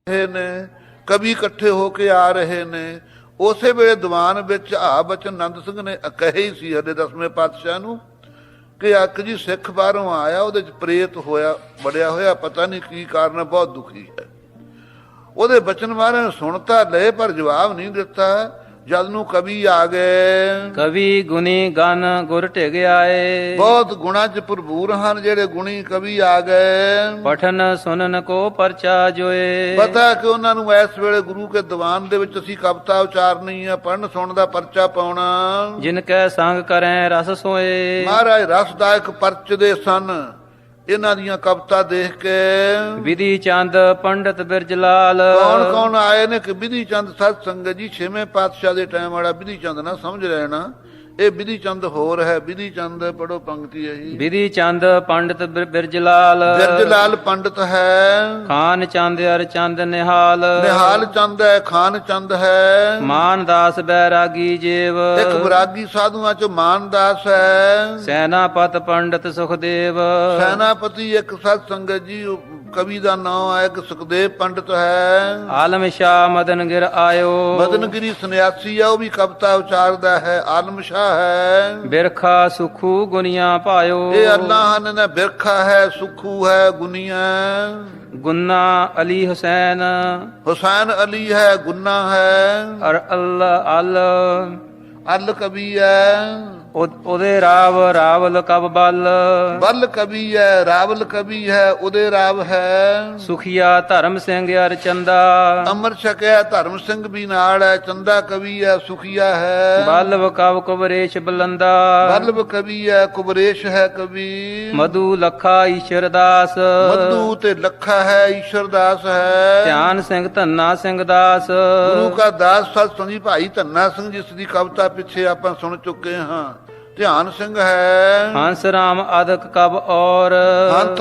ਰਹੇ ਨੇ, ਕਵੀ ਇਕੱਠੇ ਹੋ ਕੇ ਆ ਰਹੇ ਨੇ। ਉਸੇ ਵੇਲੇ ਦੀਵਾਨ ਵਿੱਚ ਆ ਬਚਨ ਨੰਦ ਸਿੰਘ ਨੇ ਕਹੇ ਹੀ ਸੀ ਹਲੇ 10ਵੇਂ ਪਾਤਸ਼ਾਹ ਨੂੰ ਕਿ ਅੱਕ ਜੀ ਸਿੱਖ ਬਾਹਰੋਂ ਆਇਆ, ਉਹਦੇ ਚ ਪ੍ਰੇਤ ਹੋਇਆ ਬੜਿਆ ਹੋਇਆ, ਪਤਾ ਨਹੀਂ ਕੀ ਕਾਰਨ, ਬਹੁਤ ਦੁਖੀ ਹੈ। ਉਹਦੇ ਬਚਨ ਮਹਾਰਾਜ ਸੁਣ ਤਾਂ ਲਏ ਪਰ ਜਵਾਬ ਨਹੀਂ ਦਿੱਤਾ। ਜਦ ਨੂੰ ਕਵੀ ਆ ਗਏ, ਕਵੀ ਗੁਣੀ ਗਨ ਗੁਰ ਢਿਗ ਆਏ, ਬਹੁਤ ਗੁਣਾਂ ਚ ਭਰਪੂਰ ਹਨ ਜਿਹੜੇ ਗੁਣੀ ਕਵੀ ਆ ਗਏ। ਪਠਨ ਸੁਨਨ ਕੋ ਪਰਚਾ ਜੋਏ, ਪਤਾ ਕਿ ਉਹਨਾਂ ਨੂੰ ਇਸ ਵੇਲੇ ਗੁਰੂ ਕੇ ਦੀਵਾਨ ਦੇ ਵਿੱਚ ਅਸੀਂ ਕਵਿਤਾ ਉਚਾਰਨੀ ਹੈ, ਪੜ੍ਹਨ ਸੁਣਨ ਦਾ ਪਰਚਾ ਪਾਉਣਾ। ਜਿਨ ਕੈ ਸੰਗ ਕਰੈ ਰਸ ਸੋਏ, ਮਹਾਰਾਜ ਰਸਦਾਇਕ ਪਰਚਦੇ ਸਨ ਇਹਨਾਂ ਦੀਆਂ ਕਵਿਤਾ ਦੇਖ ਕੇ। ਵਿਧੀ ਚੰਦ ਪੰਡਤ ਬਿਰਜ ਲਾਲ, ਕੌਣ ਕੌਣ ਆਏ ਨੇ ਕਿ ਵਿਧੀ ਚੰਦ ਸਤ ਸੰਗਤ ਜੀ 6ਵੇਂ ਪਾਤਸ਼ਾਹ ਦੇ ਟਾਈਮ ਵਾਲਾ ਵਿਧੀ ਚੰਦ ਨਾ ਸਮਝ ਲੈਣਾ, ਇਹ ਵਿਧੀ ਚੰਦ ਹੋਰ ਹੈ। ਵਿਧੀ ਚੰਦ ਪੜੋ ਪੰਕਤੀ ਹੈ ਜੀ। ਵਿਧੀ ਚੰਦ ਪੰਡਤ ਬਿਰਜ ਲਾਲ, ਬਿਰਜ ਲਾਲ ਪੰਡਤ ਹੈ। ਖਾਨ ਚੰਦ ਅਰ ਚੰਦ ਨਿਹਾਲ, ਨਿਹਾਲ ਚੰਦ ਹੈ, ਖਾਨ ਚੰਦ ਹੈ। ਮਾਨਦਾਸ ਬੈਰਾਗੀ ਜੇਵ, ਇੱਕ ਵਿਰਾਗੀ ਸਾਧੂਆਂ ਚ ਮਾਨਦਾਸ ਹੈ। ਸੈਨਾਪਤ ਪੰਡਤ ਸੁਖਦੇਵ, ਸੈਨਾਪਤੀ ਇੱਕ ਸਤ ਸੰਗਤ ਜੀ ਕਵੀ ਦਾ ਨਾਮ ਹੈ, ਇੱਕ ਸੁਖਦੇਵ ਪੰਡਤ ਹੈ। ਆਲਮ ਸ਼ਾਹ ਮਦਨ ਗਿਰ ਆਇਓ, ਮਦਨਗਿਰੀ ਸੰਨਿਆਸੀ ਹੈ, ਉਹ ਵੀ ਕਵਿਤਾ ਉਚਾਰਦਾ ਹੈ। ਆਲਮ ਸ਼ਾਹ ਹੈ। ਬਿਰਖਾ ਸੁਖੂ ਗੁਨੀਆਂ ਪਾਇਓ, ਇਹ ਅੱਲਾਹ ਨੇ ਬਿਰਖਾ ਹੈ, ਸੁਖੂ ਹੈ, ਗੁਨੀਆਂ। ਗੁੰਨਾ ਅਲੀ ਹੁਸੈਨ, ਹੁਸੈਨ ਅਲੀ ਹੈ, ਗੁੰਨਾ ਹੈ। ਅਰ ਅੱਲਾ ਅਲ ਕਵੀ ਹੈ। ਉਹਦੇ ਰਾਵ ਰਾਵਲ ਕਬ ਬਲ, ਬਲ ਕਵੀ ਹੈ, ਰਾਵਲ ਕਵੀ ਹੈ, ਉਹਦੇ ਰਾਵ ਹੈ। ਸੁਖੀਆ ਧਰਮ ਸਿੰਘ ਅਰ ਚੰਦਾ, ਅਮਰ ਛਕਿਆ ਧਰਮ ਸਿੰਘ ਵੀ ਨਾਲ ਹੈ। ਚੰਦਾ ਕਵੀ ਹੈ, ਸੁਖੀਆ ਹੈ। ਬਲਵ ਕਵ ਕੁਬਰੇਸ਼ ਬਲੰਦਾ, ਬਲਬ ਕਵੀ ਹੈ, ਕੁਬਰੇਸ਼ ਹੈ ਕਵੀ। ਮਧੂ ਲਖਾ ਈਸ਼ਰ ਦਾਸ, ਮਧੂ ਤੇ ਲੱਖਾ ਹੈ, ਈਸ਼ਰ ਦਾਸ ਹੈ। ਧਿਆਨ ਸਿੰਘ ਧੰਨਾ ਸਿੰਘ ਦਾਸ, ਗੁਰੂ ਕਾ ਦਾਸ ਸਤ ਸੰਜੀ ਭਾਈ ਧੰਨਾ ਸਿੰਘ ਜਿਸ ਦੀ ਕਵਿਤਾ ਪਿੱਛੇ ਆਪਾਂ ਸੁਣ ਚੁੱਕੇ ਹਾਂ। ਧਿਆਨ ਸਿੰਘ ਹੈ। ਹੰਸ ਰਾਮ ਅਦਕ ਕਬ ਔਰ,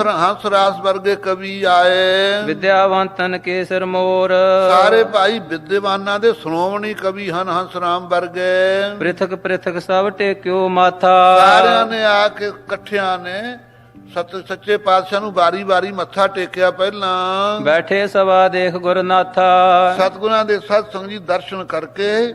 ਹੰਸ ਰਾਸ ਵਰਗੇ ਕਵੀ ਆਏ। ਵਿਦਿਆਵੰਤਨ ਕੇਸਰ ਮੋਰ, ਸਾਰੇ ਭਾਈ ਵਿਦਿਆਵਾਨਾਂ ਦੇ ਸ਼੍ਰੋਮਣੀ ਕਵੀ ਹਨ ਹੰਸ ਰਾਮ ਵਰਗੇ। ਪ੍ਰਿਥਕ ਪ੍ਰਿਥਕ ਸਭ ਟੇਕਿਓ ਮਾਥਾ, ਸਾਰਿਆਂ ਨੇ ਆ ਕੇ ਇਕੱਠਿਆਂ ਨੇ ਸੱਚੇ ਪਾਤਸ਼ਾਹ ਨੂੰ ਵਾਰੀ ਵਾਰੀ ਮੱਥਾ ਟੇਕਿਆ। ਪਹਿਲਾਂ ਬੈਠੇ ਸਭਾ ਦੇਖ ਗੁਰਨਾਥਾ, ਸਤਿਗੁਰਾਂ ਦੇ ਸਤ ਸੰਗ ਜੀ ਦਰਸ਼ਨ ਕਰਕੇ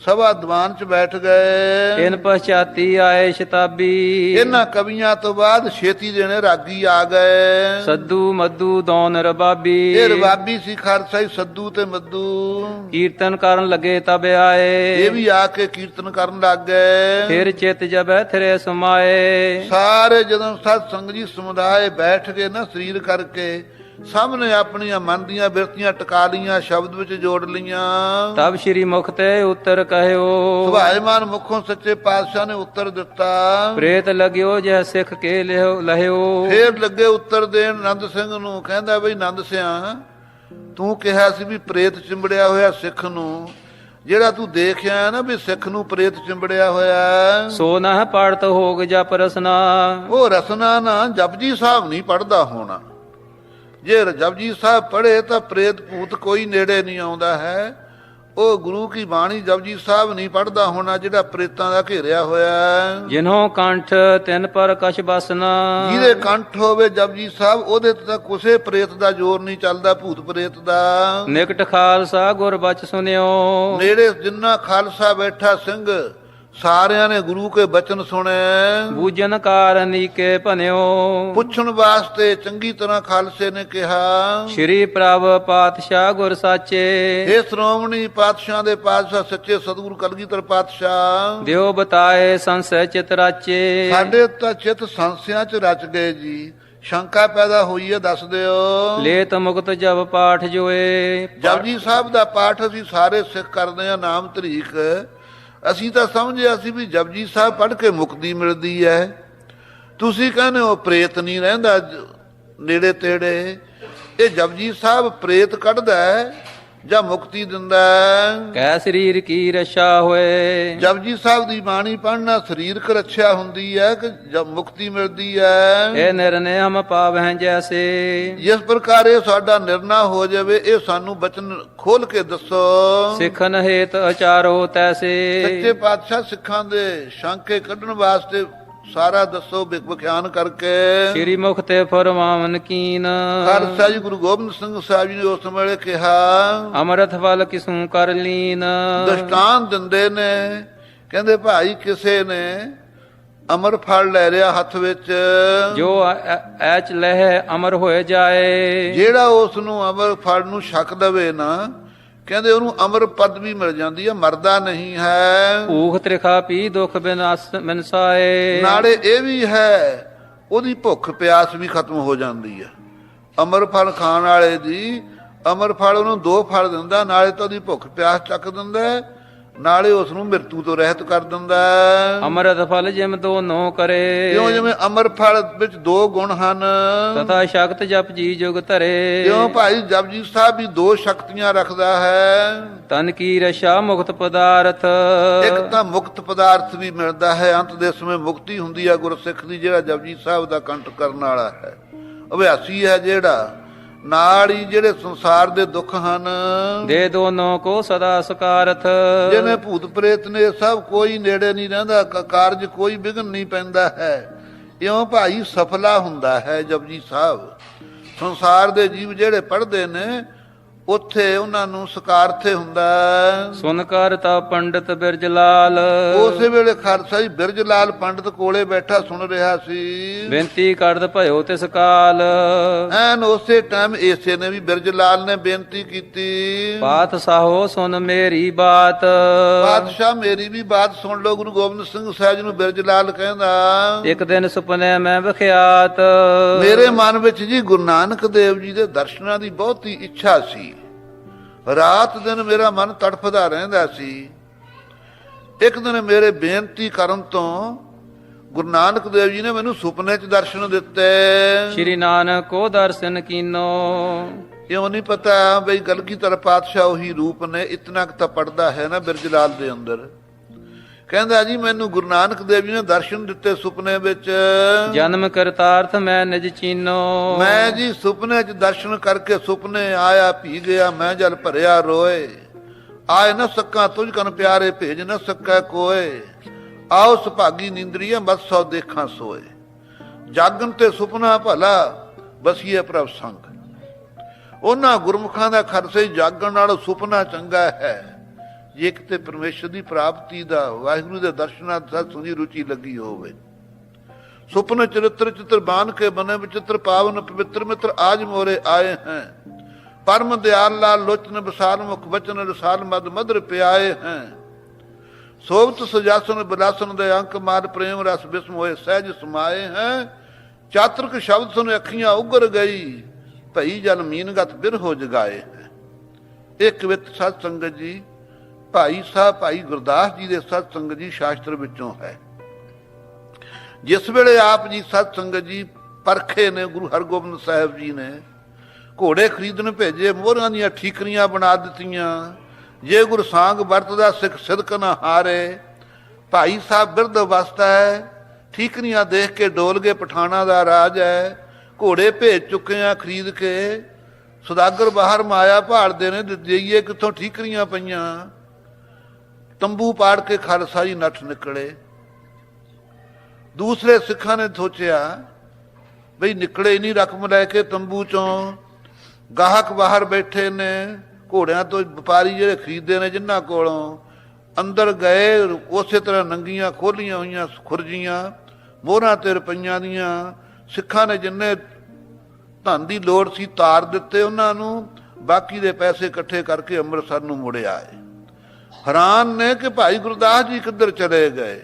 ਸਭਾ ਦੀਵਾਨ ਚ ਬੈਠ ਗਏ। ਇਨ ਪਛਾਤੀ ਆਏ ਸ਼ਤਾਬੀ, ਇਹਨਾਂ ਕਵੀਆਂ ਤੋਂ ਬਾਅਦ ਛੇਤੀ ਦੇਣੇ ਰਾਗੀ ਆ ਗਏ। ਸੱਦੂ ਮੱਦੂ ਦੌਨ ਰਬਾਬੀ, ਇਹ ਰਬਾਬੀ ਸੀ ਖਾਲਸਾ ਜੀ, ਸੱਦੂ ਤੇ ਮੱਦੂ। ਕੀਰਤਨ ਕਰਨ ਲੱਗੇ ਤਬ ਆਏ, ਇਹ ਵੀ ਆ ਕੇ ਕੀਰਤਨ ਕਰਨ ਲੱਗ ਗਏ। ਫਿਰ ਚਿਤ ਜਬੈ ਥਰੇ ਸਮਾਏ, ਸਾਰੇ ਜਦੋਂ ਸਤ ਸੰਗ ਜੀ ਸਮੁਦਾਇ ਬੈਠ ਕੇ ਨਾ ਸਰੀਰ ਕਰਕੇ ਸਭ ਨੇ ਆਪਣੀਆਂ ਮਨ ਦੀਆਂ ਬਿਰਤੀਆਂ ਟਿਕਾ ਲੀਆਂ, ਸ਼ਬਦ ਵਿੱਚ ਜੋੜ ਲੀਆਂ। ਤਬ ਸ਼੍ਰੀ ਮੁਖ ਤੇ ਉੱਤਰ ਕਹਿਓ, ਸੁਭਾਏਮਾਨ ਮੁਖੋਂ ਸੱਚੇ ਪਾਤਸ਼ਾਹ ਨੇ ਉੱਤਰ ਦਿੱਤਾ। ਪ੍ਰੇਤ ਲਗਿਓ ਜਹ ਸਿੱਖ ਕੇ ਲਹਿਓ, ਫੇਰ ਲੱਗੇ ਉੱਤਰ ਦੇਣ ਨੰਦ ਸਿੰਘ ਨੂੰ। ਕਹਿੰਦਾ ਬਈ ਨੰਦ ਸਿਆ, ਤੂੰ ਕਿਹਾ ਸੀ ਵੀ ਪ੍ਰੇਤ ਚਿੰਬੜਿਆ ਹੋਇਆ ਸਿੱਖ ਨੂੰ, ਜਿਹੜਾ ਤੂੰ ਦੇਖਿਆ ਨਾ ਵੀ ਸਿੱਖ ਨੂੰ ਪ੍ਰੇਤ ਚਿੰਬੜਿਆ ਹੋਇਆ, ਸੋ ਨਾ ਪੜਤ ਹੋਗ ਜਪ ਰਸਨਾ। ਉਹ ਰਸਨਾ ਨਾ ਜਪਜੀ ਸਾਹਿਬ ਨਹੀਂ ਪੜਦਾ ਹੋਣਾ। ਜੇ ਜਪਜੀ ਸਾਹਿਬ ਪੜ੍ਹੇ ਤਾਂ ਪ੍ਰੇਤ ਭੂਤ ਕੋਈ ਨੇੜੇ ਨਹੀਂ ਆਉਂਦਾ ਹੈ। ਉਹ ਗੁਰੂ ਕੀ ਬਾਣੀ ਜਪਜੀ ਸਾਹਿਬ ਨਹੀਂ ਪੜਦਾ ਹੋਣਾ ਜਿਹੜਾ ਪ੍ਰੇਤਾਂ ਦਾ ਘੇਰਿਆ ਹੋਇਆ। ਜਿਨ੍ਹੋਂ ਕੰਠ ਤਿੰਨ ਪਰ ਕਛ ਬਸਨਾ, ਜਿਹਦੇ ਕੰਠ ਹੋਵੇ ਜਪਜੀ ਸਾਹਿਬ ਉਹਦੇ ਤੇ ਤਾਂ ਕਿਸੇ ਪ੍ਰੇਤ ਦਾ ਜ਼ੋਰ ਨਹੀਂ ਚੱਲਦਾ, ਭੂਤ ਪ੍ਰੇਤ ਦਾ। ਨਿਕਟ ਖਾਲਸਾ ਗੁਰ ਬਚ ਸੁਨਿਓ, ਨੇੜੇ ਜਿੰਨਾ ਖਾਲਸਾ ਬੈਠਾ ਸਿੰਘ ਸਾਰਿਆਂ ਨੇ ਗੁਰੂ ਕੇ ਬਚਨ ਸੁਣੇ। ਬੂਜਨ ਕਾਰਨੀ ਕੇ ਭਨਿਓ, ਪੁੱਛਣ ਵਾਸਤੇ ਚੰਗੀ ਤਰ੍ਹਾਂ ਖਾਲਸੇ ਨੇ ਕਿਹਾ, ਸ਼੍ਰੀ ਪ੍ਰਭ ਪਾਤਸ਼ਾਹ ਗੁਰ ਸਾਚੇ, ਇਹ ਸ਼੍ਰੋਮਣੀ ਪਾਤਸ਼ਾਹ ਦੇ ਪਾਤਸ਼ਾਹ ਸੱਚੇ ਸਤਿਗੁਰੂ ਕਲਗੀਧਰ ਪਾਤਸ਼ਾਹ, ਦਿਓ ਬਤਾਏ ਸੰਸੈ ਚਿਤ ਰਾਚੇ। ਸਾਡੇ ਤਾਂ ਚਿਤ ਸੰਸਿਆਂ ਚ ਰਚ ਗਏ ਜੀ। ਸ਼ੰਕਾ ਪੈਦਾ ਹੋਈ ਹੈ, ਦੱਸ ਦਿਓ। ਲੇਤ ਮੁਕਤ ਜਬ ਪਾਠ ਜੋਏ, ਜਪਜੀ ਸਾਹਿਬ ਦਾ ਪਾਠ ਅਸੀਂ ਸਾਰੇ ਸਿੱਖ ਕਰਦੇ ਹਾਂ ਨਾਮ ਧਰੀਕ। ਅਸੀਂ ਤਾਂ ਸਮਝਿਆ ਸੀ ਵੀ ਜਪਜੀ ਸਾਹਿਬ ਪੜ੍ਹ ਕੇ ਮੁਕਤੀ ਮਿਲਦੀ ਹੈ। ਤੁਸੀਂ ਕਹਿੰਦੇ ਹੋ ਪ੍ਰੇਤ ਨਹੀਂ ਰਹਿੰਦਾ ਨੇੜੇ ਤੇੜੇ। ਇਹ ਜਪਜੀ ਸਾਹਿਬ ਪ੍ਰੇਤ ਕੱਢਦਾ ਹੈ ਜਾਂ ਮੁਕਤੀ ਦਿੰਦਾ ਹੈ। ਕੈ ਸਰੀਰ ਕੀ ਰਛਾ ਹੋਏ, ਜਪਜੀ ਸਾਹਿਬ ਦੀ ਬਾਣੀ ਪੜ੍ਹਨਾ ਸਰੀਰਕ ਰੱਛਿਆ ਹੁੰਦੀ ਹੈ ਕਿ ਜਬ ਮੁਕਤੀ ਮਿਲਦੀ ਹੈ। ਇਹ ਨਿਰਨੇ ਹਮ ਪਾਵਹਿ ਜੈਸੇ, ਜਿਸ ਪ੍ਰਕਾਰ ਇਹ ਸਾਡਾ ਨਿਰਣਾ ਹੋ ਜਾਵੇ, ਇਹ ਸਾਨੂੰ ਬਚਨ ਖੋਲ ਕੇ ਦੱਸੋ। ਸਿੱਖਨ ਹੇਤ ਅਚਾਰੋ ਤੈਸੇ, ਸੱਚੇ ਪਾਤਸ਼ਾਹ ਸਿੱਖਾਂ ਦੇ ਸ਼ੰਕੇ ਕੱਢਣ ਵਾਸਤੇ ਸਾਰਾ ਦੱਸੋ ਵਿਖਿਆਨ ਕਰਕੇ। ਸ਼੍ਰੀ ਮੁਖ ਤੇ ਫਰਮਾਵਨ ਕੀਨ, ਖਾਲਸਾ ਜੀ ਗੁਰੂ ਗੋਬਿੰਦ ਸਿੰਘ ਸਾਹਿਬ ਜੀ ਨੇ ਉਸ ਵੇਲੇ ਕਿਹਾ, ਅੰਮ੍ਰਿਤ ਫਲ ਕਿਸੂ ਕਰ ਲੀਨ। ਦ੍ਰਿਸ਼ਟਾਂਤ ਦਿੰਦੇ ਨੇ, ਕਹਿੰਦੇ ਭਾਈ ਕਿਸੇ ਨੇ ਅਮਰ ਫਲ ਲੈ ਲਿਆ ਹੱਥ ਵਿੱਚ, ਜੋ ਐਚ ਲਹਿ ਅਮਰ ਹੋਏ ਜਾਏ। ਜਿਹੜਾ ਉਸ ਨੂੰ ਅਮਰ ਫਲ ਨੂੰ ਛਕ ਲਵੇ ਨਾ, ਕਹਿੰਦੇ ਉਹਨੂੰ ਅਮਰ ਪਦ ਵੀ ਮਿਲ ਜਾਂਦੀ ਹੈ, ਮਰਦਾ ਨਹੀਂ ਹੈ। ਭੂਖ ਤ੍ਰਿਖਾ ਪੀ ਦੁਖ ਬਿਨਸਾਏ। ਨਾਲੇ ਇਹ ਵੀ ਹੈ ਉਹਦੀ ਭੁੱਖ ਪਿਆਸ ਵੀ ਖਤਮ ਹੋ ਜਾਂਦੀ ਹੈ। ਅਮਰ ਫਲ ਖਾਣ ਵਾਲੇ ਦੀ, ਅਮਰ ਫਲ ਉਹਨੂੰ 2 ਫਲ ਦਿੰਦਾ, ਨਾਲੇ ਤਾਂ ਉਹਦੀ ਭੁੱਖ ਪਿਆਸ ਚੱਕ ਦਿੰਦਾ, ਨਾਲੇ ਉਸ ਨੂੰ ਮ੍ਰਿਤੂ ਤੋਂ ਰਹਿਤ ਕਰ ਦਿੰਦਾ। ਅੰਮ੍ਰਿਤ ਫਲ ਜਿਮ ਦੋਨੋਂ ਕਰੇ, ਕਿਉਂ? ਜਿਵੇਂ ਅਮਰ ਫਲ ਵਿੱਚ 2 ਗੁਣ ਹਨ, ਤਥਾ ਸ਼ਕਤ ਜਪ ਜੀ ਜੁਗ ਧਰੇ। ਕਿਉਂ ਭਾਈ ਜਪਜੀ ਸਾਹਿਬ ਵੀ 2 ਸ਼ਕਤੀਆਂ ਰੱਖਦਾ ਹੈ। ਤਨ ਕੀ ਰਸ਼ਾ ਮੁਕਤ ਪਦਾਰਥ, ਇੱਕ ਤਾਂ ਮੁਕਤ ਪਦਾਰਥ ਵੀ ਮਿਲਦਾ ਹੈ, ਅੰਤ ਦੇ ਸਮੇਂ ਮੁਕਤੀ ਹੁੰਦੀ ਹੈ ਗੁਰਸਿੱਖ ਦੀ, ਜਿਹੜਾ ਜਪਜੀ ਸਾਹਿਬ ਦਾ ਕੰਠ ਕਰਨ ਵਾਲਾ ਹੈ, ਅਭਿਆਸੀ ਹੈ ਜਿਹੜਾ। ਨਾਲ ਹੀ ਜਿਹੜੇ ਸੰਸਾਰ ਦੇ ਦੁੱਖ ਹਨ, ਦੇ ਦੋਨੋਂ ਕੋ ਸਦਾ ਸਕਾਰਥ। ਜਿਵੇਂ ਭੂਤ ਪ੍ਰੇਤ ਨੇ ਸਭ ਕੋਈ ਨੇੜੇ ਨਹੀਂ ਰਹਿੰਦਾ, ਕਾਰਜ ਕੋਈ ਵਿਘਨ ਨਹੀਂ ਪੈਂਦਾ ਹੈ, ਇਉਂ ਭਾਈ ਸਫਲਾ ਹੁੰਦਾ ਹੈ ਜਪਜੀ ਸਾਹਿਬ। ਸੰਸਾਰ ਦੇ ਜੀਵ ਜਿਹੜੇ ਪੜ੍ਹਦੇ ਨੇ ਉੱਥੇ ਉਹਨਾਂ ਨੂੰ ਸਕਾਰਥੇ ਹੁੰਦਾ। ਸੁਨ ਕਰ ਤਾ ਪੰਡਤ ਬਿਰਜ ਲਾਲ, ਉਸੇ ਵੇਲੇ ਖਾਲਸਾ ਜੀ ਬਿਰਜ ਲਾਲ ਪੰਡਤ ਕੋਲੇ ਬੈਠਾ ਸੁਣ ਰਿਹਾ ਸੀ। ਬੇਨਤੀ ਕਰਦ ਭਇਓ ਤਿਸ ਕਾਲ, ਐਨ ਉਸੇ ਟਾਈਮ ਏਸੇ ਨੇ ਵੀ ਬਿਰਜ ਲਾਲ ਨੇ ਬੇਨਤੀ ਕੀਤੀ, ਬਾਤ ਸਾਹੋ ਸੁਨ ਮੇਰੀ ਬਾਤ। ਬਾਦਸ਼ਾਹ ਮੇਰੀ ਵੀ ਬਾਤ ਸੁਣ ਲਓ। ਗੁਰੂ ਗੋਬਿੰਦ ਸਿੰਘ ਸਾਹਿਬ ਜੀ ਨੂੰ ਬਿਰਜ ਲਾਲ ਕਹਿੰਦਾ, ਇੱਕ ਦਿਨ ਸੁਪਨੇ ਮੈਂ ਵਿਖਿਆਤ, ਮੇਰੇ ਮਨ ਵਿੱਚ ਜੀ ਗੁਰੂ ਨਾਨਕ ਦੇਵ ਜੀ ਦੇ ਦਰਸ਼ਨਾਂ ਦੀ ਬਹੁਤੀ ਇੱਛਾ ਸੀ। ਰਾਤ ਦਿਨ ਮੇਰਾ ਮਨ ਤੜਫਦਾ ਰਹਿੰਦਾ ਸੀ। ਇੱਕ ਦਿਨ ਮੇਰੇ ਬੇਨਤੀ ਕਰਨ ਤੋਂ ਗੁਰੂ ਨਾਨਕ ਦੇਵ ਜੀ ਨੇ ਮੈਨੂੰ ਸੁਪਨੇ 'ਚ ਦਰਸ਼ਨ ਦਿੱਤੇ। ਸ਼੍ਰੀ ਨਾਨਕ ਕੋ ਦਰਸ਼ਨ ਕੀਨੋ, ਇਉਂ ਨਹੀਂ ਪਤਾ ਬਈ ਕਲਗੀਧਰ ਪਾਤਸ਼ਾਹ ਉਹੀ ਰੂਪ ਨੇ, ਇਤਨਾ ਕੁ ਤਾਂ ਪੜਦਾ ਹੈ ਨਾ ਬਿਰਜ ਲਾਲ ਦੇ ਅੰਦਰ। ਕਹਿੰਦਾ ਜੀ ਮੈਨੂੰ ਗੁਰੂ ਨਾਨਕ ਦੇਵ ਜੀ ਨੇ ਦਰਸ਼ਨ ਦਿੱਤੇ ਸੁਪਨੇ ਵਿੱਚ। ਜਨਮ ਕਰਤਾਰਥ ਮੈਂ ਨਿਜ ਚੀਨੋ, ਮੈਂ ਜੀ ਸੁਪਨੇ 'ਚ ਦਰਸ਼ਨ ਕਰਕੇ ਸੁਪਨੇ ਆਇਆ ਭੀ ਗਿਆ, ਮੈਂ ਜਲ ਭਰਿਆ ਰੋਏ। ਆਏ ਨਾ ਸਕਾਂ ਤੁਝ ਕਨ ਪਿਆਰੇ, ਭੇਜ ਨਾ ਸਕੈ ਕੋਏ। ਆਓ ਸੁਭਾਗੀ ਨੀਂਦਰੀਏ ਮਤ ਸੋ ਦੇਖਾਂ ਸੋਏ। ਜਾਗਣ ਤੇ ਸੁਪਨਾ ਭਲਾ, ਬਸੀਏ ਪ੍ਰਭ ਸੰਗ। ਉਹਨਾਂ ਗੁਰਮੁਖਾਂ ਦਾ ਖਰਸੇ ਜਾਗਣ ਨਾਲ ਸੁਪਨਾ ਚੰਗਾ ਹੈ। ਜੇ ਕਿਤੇ ਪਰਮੇਸ਼ਰ ਦੀ ਪ੍ਰਾਪਤੀ ਦਾ, ਵਾਹਿਗੁਰੂ ਦੇ ਦਰਸ਼ਨਾਂ ਦਾ ਸੁਣੀ ਰੁਚੀ ਲੱਗੀ ਹੋਵੇ। ਸੁਪਨ ਚਰਿੱਤਰ ਚਿੱਤਰ ਬਾਨ ਕੇ ਬਨੇ ਵਿਚਿੱਤਰ ਪਾਵਨ ਪਵਿੱਤਰ ਮਿੱਤਰ ਆਜ ਮੋਰੇ ਆਏ ਹੈ। ਪਰਮ ਦਿਆਲ ਲਾਲ ਲੋਚਨ ਵਿਸਾਲ ਮੁਖ ਬਚਨ ਰਸਾਲ ਮਦ ਮਦਰ ਪਿਆਏ ਹੈ। ਸੋਭਤ ਸਜਾਸਨ ਬਿਲਾਸਨ ਦੇ ਅੰਕ ਮਾਰ ਪ੍ਰੇਮ ਰਸ ਬਿਸਮ ਹੋਏ ਸਹਿਜ ਸਮਾਏ ਹੈ। ਚਾਤਰਕ ਸ਼ਬਦ ਸੁਨ ਅੱਖੀਆਂ ਉਗਰ ਗਈ, ਭਈ ਜਨ ਮੀਨਗਤ ਬਿਰਹੋ ਜਗਾਏ ਹੈ। ਇਹ ਕਵਿਤ ਸਤ ਸੰਗਤ ਜੀ ਭਾਈ ਸਾਹਿਬ ਭਾਈ ਗੁਰਦਾਸ ਜੀ ਦੇ ਸਤ ਸੰਗਤ ਜੀ ਸ਼ਾਸਤਰ ਵਿੱਚੋਂ ਹੈ। ਜਿਸ ਵੇਲੇ ਆਪ ਜੀ ਸਤ ਸੰਗਤ ਜੀ ਪਰਖੇ ਨੇ, ਗੁਰੂ ਹਰਗੋਬਿੰਦ ਸਾਹਿਬ ਜੀ ਨੇ ਘੋੜੇ ਖਰੀਦਣ ਭੇਜੇ, ਮੋਹਰਾਂ ਦੀਆਂ ਠੀਕਰੀਆਂ ਬਣਾ ਦਿੱਤੀਆਂ। ਜੇ ਗੁਰ ਸਾਂਗ ਵਰਤਦਾ ਸਿੱਖ ਸਿਦਕ ਨਾ ਹਾਰੇ। ਭਾਈ ਸਾਹਿਬ ਬਿਰਧ ਅਵਸਥਾ ਹੈ, ਠੀਕਰੀਆਂ ਦੇਖ ਕੇ ਡੋਲ ਗਏ, ਪਠਾਣਾ ਦਾ ਰਾਜ ਹੈ। ਘੋੜੇ ਭੇਜ ਚੁੱਕੇ ਆ ਖਰੀਦ ਕੇ, ਸੁਦਾਗਰ ਬਾਹਰ ਮਾਇਆ ਭਾਲਦੇ ਨੇ, ਦੇਈਏ ਕਿੱਥੋਂ ਠੀਕਰੀਆਂ ਪਈਆਂ। ਤੰਬੂ ਪਾੜ ਕੇ ਖਾਲਸਾ ਜੀ ਨੱਠ ਨਿਕਲੇ। ਦੂਸਰੇ ਸਿੱਖਾਂ ਨੇ ਸੋਚਿਆ ਬਈ ਨਿਕਲੇ ਨਹੀਂ ਰਕਮ ਲੈ ਕੇ ਤੰਬੂ ਚੋਂ, ਗਾਹਕ ਬਾਹਰ ਬੈਠੇ ਨੇ, ਘੋੜਿਆਂ ਤੋਂ ਵਪਾਰੀ ਜਿਹੜੇ ਖਰੀਦਦੇ ਨੇ ਜਿਨ੍ਹਾਂ ਕੋਲੋਂ। ਅੰਦਰ ਗਏ, ਉਸੇ ਤਰ੍ਹਾਂ ਨੰਗੀਆਂ ਖੋਲੀਆਂ ਹੋਈਆਂ ਖੁਰਜੀਆਂ, ਮੋਹਰਾਂ ਤੇ ਰੁਪਈਆਂ ਦੀਆਂ। ਸਿੱਖਾਂ ਨੇ ਜਿੰਨੇ ਧਨ ਦੀ ਲੋੜ ਸੀ ਤਾਰ ਦਿੱਤੇ ਉਹਨਾਂ ਨੂੰ, ਬਾਕੀ ਦੇ ਪੈਸੇ ਇਕੱਠੇ ਕਰਕੇ ਅੰਮ੍ਰਿਤਸਰ ਨੂੰ ਮੁੜੇ ਆਏ। ਹੈਰਾਨ ਨੇ ਕਿ ਭਾਈ ਗੁਰਦਾਸ ਜੀ ਕਿੱਧਰ ਚਲੇ ਗਏ।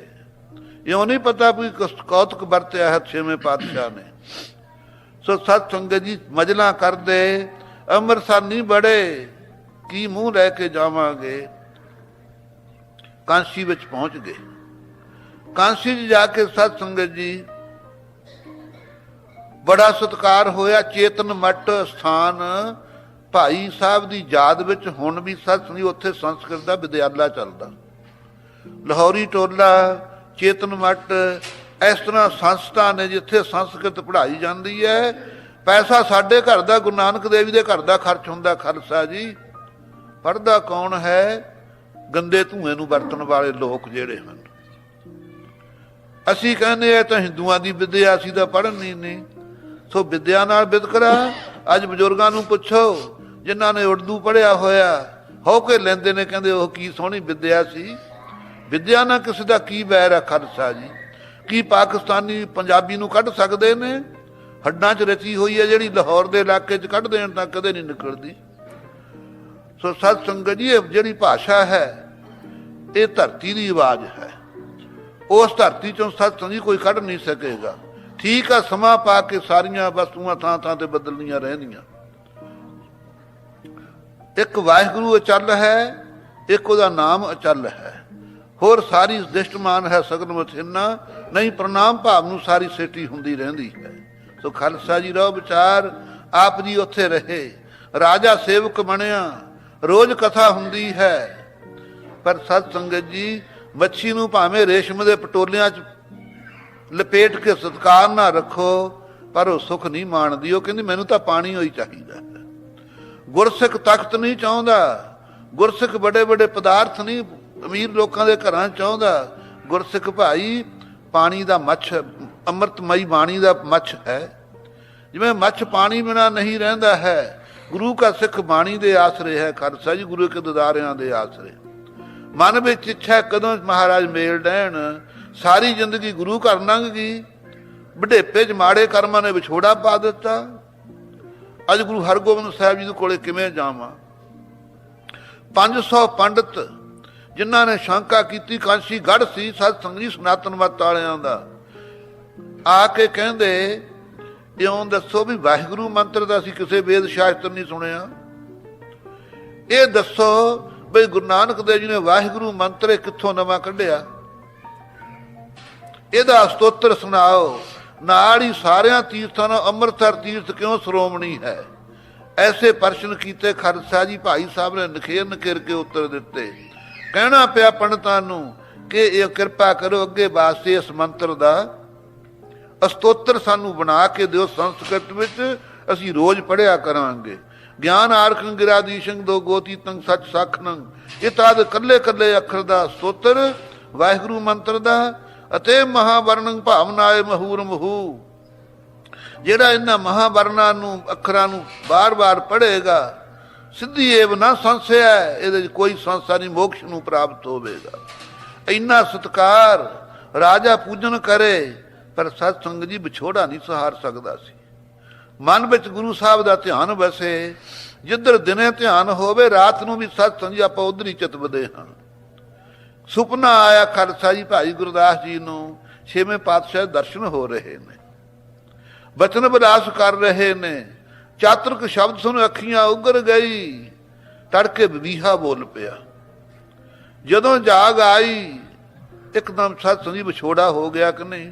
ਇਉਂ ਨਹੀਂ ਪਤਾ ਕੋਈ ਕੌਤਕ ਵਰਤਿਆ ਹੈ ਛੇਵੇਂ ਪਾਤਸ਼ਾਹ ਨੇ। ਸੋ ਸਤ ਸੰਗਤ ਜੀ ਮਜਲਾ ਕਰਦੇ, ਅੰਮ੍ਰਿਤਸਰ ਨਹੀਂ ਬੜੇ, ਕੀ ਮੂੰਹ ਲੈ ਕੇ ਜਾਵਾਂਗੇ। ਕਾਂਸੀ ਵਿੱਚ ਪਹੁੰਚ ਗਏ। ਕਾਂਸੀ 'ਚ ਜਾ ਕੇ ਸਤ ਸੰਗਤ ਜੀ ਬੜਾ ਸਤਿਕਾਰ ਹੋਇਆ। ਚੇਤਨ ਮੱਠ ਸਥਾਨ ਭਾਈ ਸਾਹਿਬ ਦੀ ਯਾਦ ਵਿੱਚ ਹੁਣ ਵੀ ਸਤ ਸੰਗਤ ਉੱਥੇ ਸੰਸਕ੍ਰਿਤ ਦਾ ਵਿਦਿਆਲਾ ਚੱਲਦਾ। ਲਾਹੌਰੀ ਟੋਲਾ, ਚੇਤਨ ਮੱਠ, ਇਸ ਤਰ੍ਹਾਂ ਸੰਸਥਾ ਨੇ ਜਿੱਥੇ ਸੰਸਕ੍ਰਿਤ ਪੜ੍ਹਾਈ ਜਾਂਦੀ ਹੈ। ਪੈਸਾ ਸਾਡੇ ਘਰ ਦਾ, ਗੁਰੂ ਨਾਨਕ ਦੇਵ ਜੀ ਦੇ ਘਰ ਦਾ ਖਰਚ ਹੁੰਦਾ। ਖਾਲਸਾ ਜੀ ਪੜ੍ਹਦਾ ਕੌਣ ਹੈ? ਗੰਦੇ ਧੂਏ ਨੂੰ ਵਰਤਣ ਵਾਲੇ ਲੋਕ ਜਿਹੜੇ ਹਨ। ਅਸੀਂ ਕਹਿੰਦੇ ਇਹ ਤਾਂ ਹਿੰਦੂਆਂ ਦੀ ਵਿਦਿਆ, ਅਸੀਂ ਤਾਂ ਪੜ੍ਹਨੀ ਨਹੀਂ। ਸੋ ਵਿਦਿਆ ਨਾਲ ਵਿਤਕਰਾ। ਅੱਜ ਬਜ਼ੁਰਗਾਂ ਨੂੰ ਪੁੱਛੋ ਜਿਨ੍ਹਾਂ ਨੇ ਉਰਦੂ ਪੜ੍ਹਿਆ ਹੋਇਆ, ਹੋ ਕੇ ਲੈਂਦੇ ਨੇ, ਕਹਿੰਦੇ ਉਹ ਕੀ ਸੋਹਣੀ ਵਿਦਿਆ ਸੀ। ਵਿਦਿਆ ਨਾਲ ਕਿਸੇ ਦਾ ਕੀ ਵੈਰ ਹੈ ਖਾਲਸਾ ਜੀ? ਕੀ ਪਾਕਿਸਤਾਨੀ ਪੰਜਾਬੀ ਨੂੰ ਕੱਢ ਸਕਦੇ ਨੇ? ਹੱਡਾਂ 'ਚ ਰਚੀ ਹੋਈ ਹੈ ਜਿਹੜੀ, ਲਾਹੌਰ ਦੇ ਇਲਾਕੇ 'ਚ ਕੱਢ ਦੇਣ ਤਾਂ ਕਦੇ ਨਹੀਂ ਨਿਕਲਦੀ। ਸੋ ਸਤ ਸੰਗਤ ਜੀ, ਇਹ ਜਿਹੜੀ ਭਾਸ਼ਾ ਹੈ ਇਹ ਧਰਤੀ ਦੀ ਆਵਾਜ਼ ਹੈ। ਉਸ ਧਰਤੀ 'ਚੋਂ ਸਤ ਸੰਗਤ ਜੀ ਕੋਈ ਕੱਢ ਨਹੀਂ ਸਕੇਗਾ। ਠੀਕ ਆ, ਸਮਾਂ ਪਾ ਕੇ ਸਾਰੀਆਂ ਵਸਤੂਆਂ ਥਾਂ ਥਾਂ ਤੇ ਬਦਲਣੀਆਂ ਰਹਿੰਦੀਆਂ। ਇੱਕ ਵਾਹਿਗੁਰੂ ਅਚਲ ਹੈ, ਇੱਕ ਉਹਦਾ ਨਾਮ ਅਚਲ ਹੈ। ਹੋਰ ਸਾਰੀ ਦ੍ਰਿਸ਼ਟਮਾਨ ਹੈ ਸਗਨ ਮਥਿੰਨਾ, ਨਹੀਂ ਪ੍ਰਣਾਮ ਭਾਵ ਨੂੰ ਸਾਰੀ ਸੇਟੀ ਹੁੰਦੀ ਰਹਿੰਦੀ ਹੈ। ਸੋ ਖਾਲਸਾ ਜੀ ਰਹੋ ਵਿਚਾਰ। ਆਪ ਜੀ ਉੱਥੇ ਰਹੇ, ਰਾਜਾ ਸੇਵਕ ਬਣਿਆ, ਰੋਜ਼ ਕਥਾ ਹੁੰਦੀ ਹੈ। ਪਰ ਸਤ ਸੰਗਤ ਜੀ, ਮੱਛੀ ਨੂੰ ਭਾਵੇਂ ਰੇਸ਼ਮ ਦੇ ਪਟੋਲਿਆਂ 'ਚ ਲਪੇਟ ਕੇ ਸਤਿਕਾਰ ਨਾ ਰੱਖੋ, ਪਰ ਉਹ ਸੁੱਖ ਨਹੀਂ ਮਾਣਦੀ। ਉਹ ਕਹਿੰਦੀ ਮੈਨੂੰ ਤਾਂ ਪਾਣੀ ਹੋਈ ਚਾਹੀਦਾ ਹੈ। ਗੁਰਸਿੱਖ ਤਖਤ ਨਹੀਂ ਚਾਹੁੰਦਾ, ਗੁਰਸਿੱਖ ਵੱਡੇ ਵੱਡੇ ਪਦਾਰਥ ਨਹੀਂ ਅਮੀਰ ਲੋਕਾਂ ਦੇ ਘਰਾਂ 'ਚ ਚਾਹੁੰਦਾ। ਗੁਰਸਿੱਖ ਭਾਈ ਪਾਣੀ ਦਾ ਮੱਛ, ਅੰਮ੍ਰਿਤਮਈ ਬਾਣੀ ਦਾ ਮੱਛ ਹੈ। ਜਿਵੇਂ ਮੱਛ ਪਾਣੀ ਬਿਨਾਂ ਨਹੀਂ ਰਹਿੰਦਾ ਹੈ, ਗੁਰੂ ਕਾ ਸਿੱਖ ਬਾਣੀ ਦੇ ਆਸਰੇ ਹੈ। ਖਾਲਸਾ ਜੀ, ਗੁਰੂ ਕੇ ਦਦਾਰਿਆਂ ਦੇ ਆਸਰੇ। ਮਨ ਵਿੱਚ ਇੱਛਾ ਕਦੋਂ ਮਹਾਰਾਜ ਮੇਲ ਡੈਣ। ਸਾਰੀ ਜ਼ਿੰਦਗੀ ਗੁਰੂ ਘਰ ਲੰਘ ਗਈ, ਵਡੇਪੇ 'ਚ ਮਾੜੇ ਕਰਮਾਂ ਨੇ ਵਿਛੋੜਾ ਪਾ ਦਿੱਤਾ। ਅੱਜ ਗੁਰੂ ਹਰਗੋਬਿੰਦ ਸਾਹਿਬ ਜੀ ਦੇ ਕੋਲੇ ਕਿਵੇਂ ਜਾਵਾਂ? 500 ਪੰਡਤ ਜਿਨ੍ਹਾਂ ਨੇ ਸ਼ੰਕਾ ਕੀਤੀ, ਕਾਂਸ਼ੀ ਗੜ੍ਹ ਸੀ ਸਤ ਸੰਗਤ ਜੀ ਸਨਾਤਨ ਮਤ ਵਾਲਿਆਂ ਦਾ, ਆ ਕੇ ਕਹਿੰਦੇ ਇਉਂ ਦੱਸੋ ਵੀ ਵਾਹਿਗੁਰੂ ਮੰਤਰ ਦਾ ਅਸੀਂ ਕਿਸੇ ਵੇਦ ਸ਼ਾਸਤਰ ਨਹੀਂ ਸੁਣਿਆ। ਇਹ ਦੱਸੋ ਬਈ ਗੁਰੂ ਨਾਨਕ ਦੇਵ ਜੀ ਨੇ ਵਾਹਿਗੁਰੂ ਮੰਤਰ ਕਿੱਥੋਂ ਨਵਾਂ ਕੱਢਿਆ? ਇਹਦਾ ਸਤੋਤਰ ਸੁਣਾਓ। ਨਾਲ ਹੀ ਸਾਰਿਆਂ ਤੀਰਥਾਂ ਨਾਲ ਅੰਮ੍ਰਿਤਸਰ ਤੀਰਥ ਕਿਉਂ ਸ਼੍ਰੋਮਣੀ ਹੈ? ਐਸੇ ਪ੍ਰਸ਼ਨ ਕੀਤੇ ਖਾਲਸਾ ਜੀ। ਭਾਈ ਸਾਹਿਬ ਨੇ ਨਖੇਰ ਨਖੇਰ ਕੇ ਉੱਤਰ ਦਿੱਤੇ। ਕਹਿਣਾ ਪਿਆ ਪੰਡਤਾਂ ਨੂੰ ਕਿ ਇਹ ਕਿਰਪਾ ਕਰੋ, ਅੱਗੇ ਵਾਸਤੇ ਇਸ ਮੰਤਰ ਦਾ ਅਸਤੋਤਰ ਸਾਨੂੰ ਬਣਾ ਕੇ ਦਿਓ ਸੰਸਕ੍ਰਿਤ ਵਿੱਚ, ਅਸੀਂ ਰੋਜ਼ ਪੜ੍ਹਿਆ ਕਰਾਂਗੇ। ਗਿਆਨ ਆਰਖੰ ਗਿਰਾਦੀਸ਼ੰ ਦੋ ਗੋਤੀ ਤੰਗ ਸੱਚ ਸਾਖਨੰ, ਇਹ ਤਾਂ ਕੱਲੇ ਕੱਲੇ ਅੱਖਰ ਦਾ ਸਤੋਤਰ ਵਾਹਿਗੁਰੂ ਮੰਤਰ ਦਾ। ਅਤੇ ਮਹਾਵਰਣੰ ਭਾਵਨਾਏ ਮਹੂਰ ਮਹੂ, ਜਿਹੜਾ ਇਹਨਾਂ ਮਹਾਵਰਣਾਂ ਨੂੰ ਅੱਖਰਾਂ ਨੂੰ ਬਾਰ-ਬਾਰ ਪੜ੍ਹੇਗਾ, ਸਿੱਧੀ ਏਵ ਨਾ ਸੰਸਿਆ, ਇਹਦੇ 'ਚ ਕੋਈ ਸੰਸਾ ਨਹੀਂ, ਮੋਕਸ਼ ਨੂੰ ਪ੍ਰਾਪਤ ਹੋਵੇਗਾ। ਇੰਨਾ ਸਤਿਕਾਰ ਰਾਜਾ ਪੂਜਨ ਕਰੇ, ਪਰ ਸਤ ਸੰਗਤ ਜੀ ਵਿਛੋੜਾ ਨਹੀਂ ਸਹਾਰ ਸਕਦਾ ਸੀ। ਮਨ ਵਿੱਚ ਗੁਰੂ ਸਾਹਿਬ ਦਾ ਧਿਆਨ ਵਸੇ। ਜਿੱਧਰ ਦਿਨੇ ਧਿਆਨ ਹੋਵੇ, ਰਾਤ ਨੂੰ ਵੀ ਸਤ ਸੰਗਤ ਜੀ ਆਪਾਂ ਉਧਰ ਹੀ ਚਿਤਵਦੇ ਹਾਂ। ਸੁਪਨਾ ਆਇਆ ਖਾਲਸਾ ਜੀ ਭਾਈ ਗੁਰਦਾਸ ਜੀ ਨੂੰ, 6ਵੇਂ ਪਾਤਸ਼ਾਹ ਦਰਸ਼ਨ ਹੋ ਰਹੇ ਨੇ, ਬਚਨ ਵਿਲਾਸ ਕਰ ਰਹੇ ਨੇ। ਚਾਤਰਕ ਸ਼ਬਦ ਸੁਣ ਅੱਖੀਆਂ ਉਗਰ ਗਈ, ਤੜਕੇ ਬਵੀਹਾ ਬੋਲ ਪਿਆ। ਜਦੋਂ ਜਾਗ ਆਈ, ਇੱਕਦਮ ਸਤ ਸੰਗਤ ਜੀ ਵਿਛੋੜਾ ਹੋ ਗਿਆ ਕਿ ਨਹੀਂ?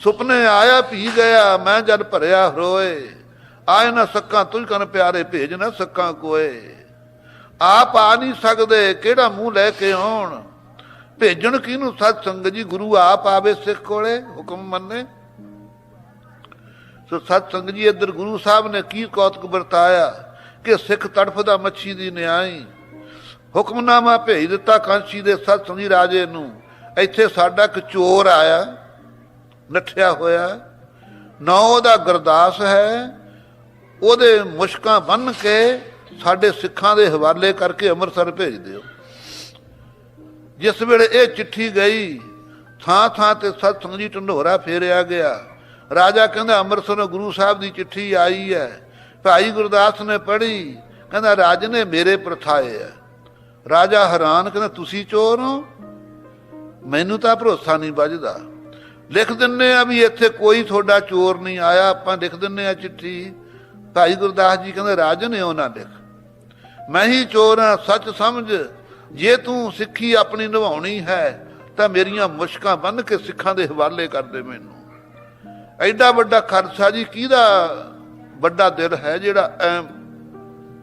ਸੁਪਨੇ ਆਇਆ ਪੀ ਗਿਆ, ਮੈਂ ਜਦ ਭਰਿਆ ਰੋਏ, ਆਏ ਨਾ ਸੱਕਾਂ ਤੁਝ ਕਨ ਪਿਆਰੇ, ਭੇਜ ਨਾ ਸੱਕਾਂ ਕੋਏ। ਆਪ ਆ ਨਹੀਂ ਸਕਦੇ, ਕਿਹੜਾ ਮੂੰਹ ਲੈ ਕੇ ਆਉਣ? ਭੇਜਣ ਕਿਹਨੂੰ? ਸਤ ਸੰਗਤ ਜੀ, ਗੁਰੂ ਆਪ ਆਵੇ ਸਿੱਖ ਕੋਲੇ, ਹੁਕਮ ਮੰਨੇ। ਸੋ ਸਤ ਸੰਗਤ ਜੀ, ਇੱਧਰ ਗੁਰੂ ਸਾਹਿਬ ਨੇ ਕੀ ਕੌਤਕ ਵਰਤਾਇਆ ਕਿ ਸਿੱਖ ਤੜਫਦਾ ਮੱਛੀ ਦੀ ਨਿਆਈ। ਹੁਕਮਨਾਮਾ ਭੇਜ ਦਿੱਤਾ ਕਾਂਸ਼ੀ ਦੇ ਸਤ ਸੰਗਤ ਜੀ ਰਾਜੇ ਨੂੰ। ਇੱਥੇ ਸਾਡਾ ਇੱਕ ਚੋਰ ਆਇਆ ਨੱਠਿਆ ਹੋਇਆ, ਨਾ ਉਹਦਾ ਗੁਰਦਾਸ ਹੈ, ਉਹਦੇ ਮੁਸ਼ਕਾਂ ਬੰਨ੍ਹ ਕੇ ਸਾਡੇ ਸਿੱਖਾਂ ਦੇ ਹਵਾਲੇ ਕਰਕੇ ਅੰਮ੍ਰਿਤਸਰ ਭੇਜ ਦਿਓ। ਜਿਸ ਵੇਲੇ ਇਹ ਚਿੱਠੀ ਗਈ, ਥਾਂ ਥਾਂ ਤੇ ਸਤ ਸੰਗਤ ਜੀ ਢੰਡੋਰਾ ਫੇਰਿਆ ਗਿਆ। ਰਾਜਾ ਕਹਿੰਦਾ ਅੰਮ੍ਰਿਤਸਰ ਗੁਰੂ ਸਾਹਿਬ ਦੀ ਚਿੱਠੀ ਆਈ ਹੈ। ਭਾਈ ਗੁਰਦਾਸ ਨੇ ਪੜ੍ਹੀ, ਕਹਿੰਦਾ ਰਾਜ ਨੇ ਮੇਰੇ ਪ੍ਰਥਾਏ ਹੈ। ਰਾਜਾ ਹੈਰਾਨ, ਕਹਿੰਦਾ ਤੁਸੀਂ ਚੋਰ ਹੋ? ਮੈਨੂੰ ਤਾਂ ਭਰੋਸਾ ਨਹੀਂ ਵੱਜਦਾ। ਲਿਖ ਦਿੰਨੇ ਆ ਵੀ ਇੱਥੇ ਕੋਈ ਤੁਹਾਡਾ ਚੋਰ ਨਹੀਂ ਆਇਆ, ਆਪਾਂ ਲਿਖ ਦਿੰਨੇ ਆ ਚਿੱਠੀ। ਭਾਈ ਗੁਰਦਾਸ ਜੀ ਕਹਿੰਦੇ ਰਾਜਨ ਇਉਂ ਨਾ ਲਿਖ, ਮੈਂ ਹੀ ਚੋਰ ਹਾਂ, ਸੱਚ ਸਮਝ। ਜੇ ਤੂੰ ਸਿੱਖੀ ਆਪਣੀ ਨਿਭਾਉਣੀ ਹੈ ਤਾਂ ਮੇਰੀਆਂ ਮੁਸ਼ਕਾਂ ਬੰਨ੍ਹ ਕੇ ਸਿੱਖਾਂ ਦੇ ਹਵਾਲੇ ਕਰ ਦੇ ਮੈਨੂੰ। ਐਡਾ ਵੱਡਾ ਖਾਲਸਾ ਜੀ ਕਿਹਦਾ ਵੱਡਾ ਦਿਲ ਹੈ ਜਿਹੜਾ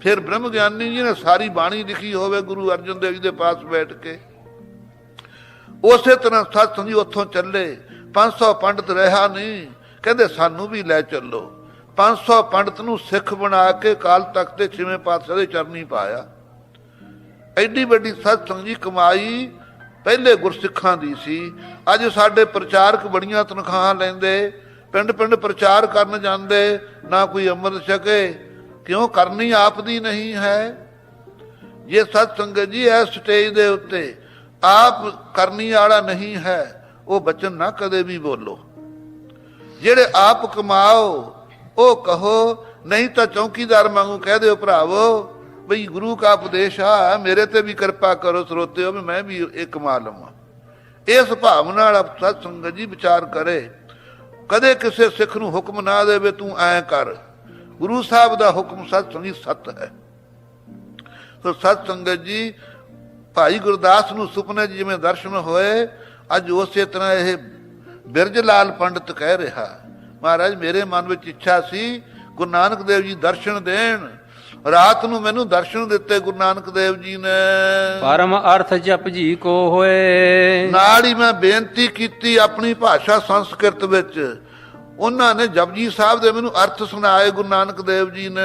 ਫਿਰ ਬ੍ਰਹਮ ਗਿਆਨੀ ਜੀ ਨੇ ਸਾਰੀ ਬਾਣੀ ਲਿਖੀ ਹੋਵੇ ਗੁਰੂ ਅਰਜਨ ਦੇਵ ਜੀ ਦੇ ਪਾਸ ਬੈਠ ਕੇ। ਉਸੇ ਤਰ੍ਹਾਂ ਸਤ ਸੰਗਤ ਜੀ ਉੱਥੋਂ ਚੱਲੇ। 500 ਪੰਡਤ ਰਿਹਾ ਨਹੀਂ, ਕਹਿੰਦੇ ਸਾਨੂੰ ਵੀ ਲੈ ਚੱਲੋ। 500 ਪੰਡਤ ਨੂੰ ਸਿੱਖ ਬਣਾ ਕੇ ਕਾਲ ਤਖਤ ਤੇ 6ਵੇਂ ਪਾਤਸ਼ਾਹ ਦੇ ਚਰਨੀ ਪਾਇਆ। ਐਡੀ ਵੱਡੀ ਸਤ ਸੰਗਤ ਜੀ ਕਮਾਈ ਪਹਿਲੇ ਗੁਰਸਿੱਖਾਂ ਦੀ ਸੀ। ਅੱਜ ਸਾਡੇ ਪ੍ਰਚਾਰਕ ਬੜੀਆਂ ਤਨਖਾਹਾਂ ਲੈਂਦੇ, ਪਿੰਡ ਪਿੰਡ ਪ੍ਰਚਾਰ ਕਰਨ ਜਾਂਦੇ, ਨਾ ਕੋਈ ਅੰਮ੍ਰਿਤ ਛਕੇ। ਕਿਉਂ? ਕਰਨੀ ਆਪ ਦੀ ਨਹੀਂ ਹੈ। ਜੇ ਸਤ ਸੰਗਤ ਜੀ ਇਸ ਸਟੇਜ ਦੇ ਉੱਤੇ ਆਪ ਕਰਨੀ ਵਾਲਾ ਨਹੀਂ ਹੈ, ਉਹ ਬਚਨ ਨਾ ਕਦੇ ਵੀ ਬੋਲੋ। ਜਿਹੜੇ ਆਪ ਕਮਾਓ ਉਹ ਕਹੋ, ਨਹੀਂ ਤਾਂ ਚੌਕੀਦਾਰ ਵਾਂਗੂ ਕਹਿ ਦਿਓ, ਭਰਾਵੋ ਬਈ ਗੁਰੂ ਕਾ ਉਪਦੇਸ਼ ਆ, ਮੇਰੇ ਤੇ ਵੀ ਕਿਰਪਾ ਕਰੋ ਸਰੋਤਿਓ, ਵੀ ਮੈਂ ਵੀ ਇਹ ਕਮਾ ਲਵਾਂ। ਇਸ ਭਾਵਨਾ ਨਾਲ ਸਤ ਸੰਗਤ ਜੀ ਵਿਚਾਰ ਕਰੇ। ਕਦੇ ਕਿਸੇ ਸਿੱਖ ਨੂੰ ਹੁਕਮ ਨਾ ਦੇਵੇ ਤੂੰ ਐਂ ਕਰ। ਗੁਰੂ ਸਾਹਿਬ ਦਾ ਹੁਕਮ ਸਤ ਸੰਗਤ ਸਤ ਹੈ। ਸੋ ਸਤ ਸੰਗਤ ਜੀ, ਭਾਈ ਗੁਰਦਾਸ ਨੂੰ ਸੁਪਨੇ 'ਚ ਜਿਵੇਂ ਦਰਸ਼ਨ ਹੋਏ, ਅੱਜ ਉਸੇ ਤਰ੍ਹਾਂ ਇਹ ਬਿਰਜ ਲਾਲ ਪੰਡਤ ਕਹਿ ਰਿਹਾ, ਮਹਾਰਾਜ ਮੇਰੇ ਮਨ ਵਿੱਚ ਇੱਛਾ ਸੀ ਗੁਰੂ ਨਾਨਕ ਦੇਵ ਜੀ ਦਰਸ਼ਨ ਦੇਣ। ਰਾਤ ਨੂੰ ਮੈਨੂੰ ਦਰਸ਼ਨ ਦਿੱਤੇ ਗੁਰੂ ਨਾਨਕ ਦੇਵ ਜੀ ਨੇ। ਪਰਮ ਅਰਥ ਜਪ ਜੀ ਕੋ ਹੋਏ। ਨਾਲ ਹੀ ਮੈਂ ਬੇਨਤੀ ਕੀਤੀ ਆਪਣੀ ਭਾਸ਼ਾ ਸੰਸਕ੍ਰਿਤ ਵਿੱਚ। ਉਹਨਾਂ ਨੇ ਜਪਜੀ ਸਾਹਿਬ ਦੇ ਮੈਨੂੰ ਅਰਥ ਸੁਣਾਏ ਗੁਰੂ ਨਾਨਕ ਦੇਵ ਜੀ ਨੇ।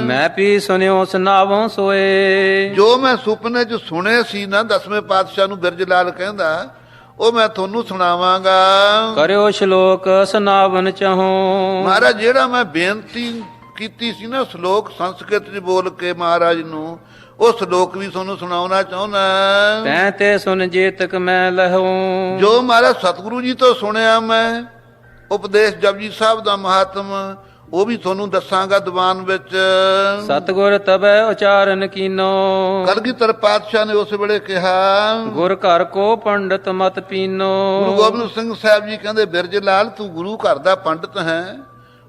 ਮੈਂ ਵੀ ਸੁਨਿਓ ਸੁਨਾਵੋ ਸੋਏ। ਜੋ ਮੈਂ ਸੁਪਨੇ 'ਚ ਸੁਣੇ ਸੀ ਨਾ, 10ਵੇਂ ਪਾਤਸ਼ਾਹ ਨੂੰ ਬਿਰਜ ਲਾਲ ਕਹਿੰਦਾ, ਉਹ ਮੈਂ ਤੁਹਾਨੂੰ ਸੁਣਾਵਾਂਗਾ। ਕਰਿਓ ਸ਼ਲੋਕ ਸੁਨਾਵਨ ਚਾਹੋ। ਮਹਾਰਾਜ ਜਿਹੜਾ ਮੈਂ ਬੇਨਤੀ ਕੀਤੀ ਸੀ ਨਾ ਸ਼ਲੋਕ ਸੰਸਕ੍ਰਿਤ 'ਚ ਬੋਲ ਕੇ ਮਹਾਰਾਜ ਨੂੰ, ਉਹ ਸ਼ਲੋਕ ਵੀ ਤੁਹਾਨੂੰ ਸੁਣਾਉਣਾ ਚਾਹੁੰਦਾ। ਤੈਂ ਤੇ ਸੁਨ ਜੇਤਕ ਮੈਂ ਲਹੂ। ਜੋ ਮਹਾਰਾਜ ਸਤਿਗੁਰੂ ਜੀ ਤੋਂ ਸੁਣਿਆ ਮੈਂ ਉਪਦੇਸ਼ ਜਪਜੀ ਸਾਹਿਬ ਦਾ ਮਹਾਤਮ, ਉਹ ਵੀ ਤੁਹਾਨੂੰ ਦੱਸਾਂਗਾ ਦੀਵਾਨ ਵਿੱਚ। ਸਤਿਗੁਰ ਤਬੈ ਉਚਾਰਨ ਕੀਨੋ। ਕਲਗੀਧਰ ਪਾਤਸ਼ਾਹ ਨੇ ਉਸ ਵੇਲੇ ਕਿਹਾ, ਗੁਰ ਘਰ ਕੋ ਪੰਡਤ ਮਤ ਪੀਨੋ। ਗੁਰੂ ਗੋਬਿੰਦ ਸਿੰਘ ਸਾਹਿਬ ਜੀ ਕਹਿੰਦੇ, ਬਿਰਜ ਲਾਲ ਤੂੰ ਗੁਰੂ ਘਰ ਦਾ ਪੰਡਤ ਹੈ,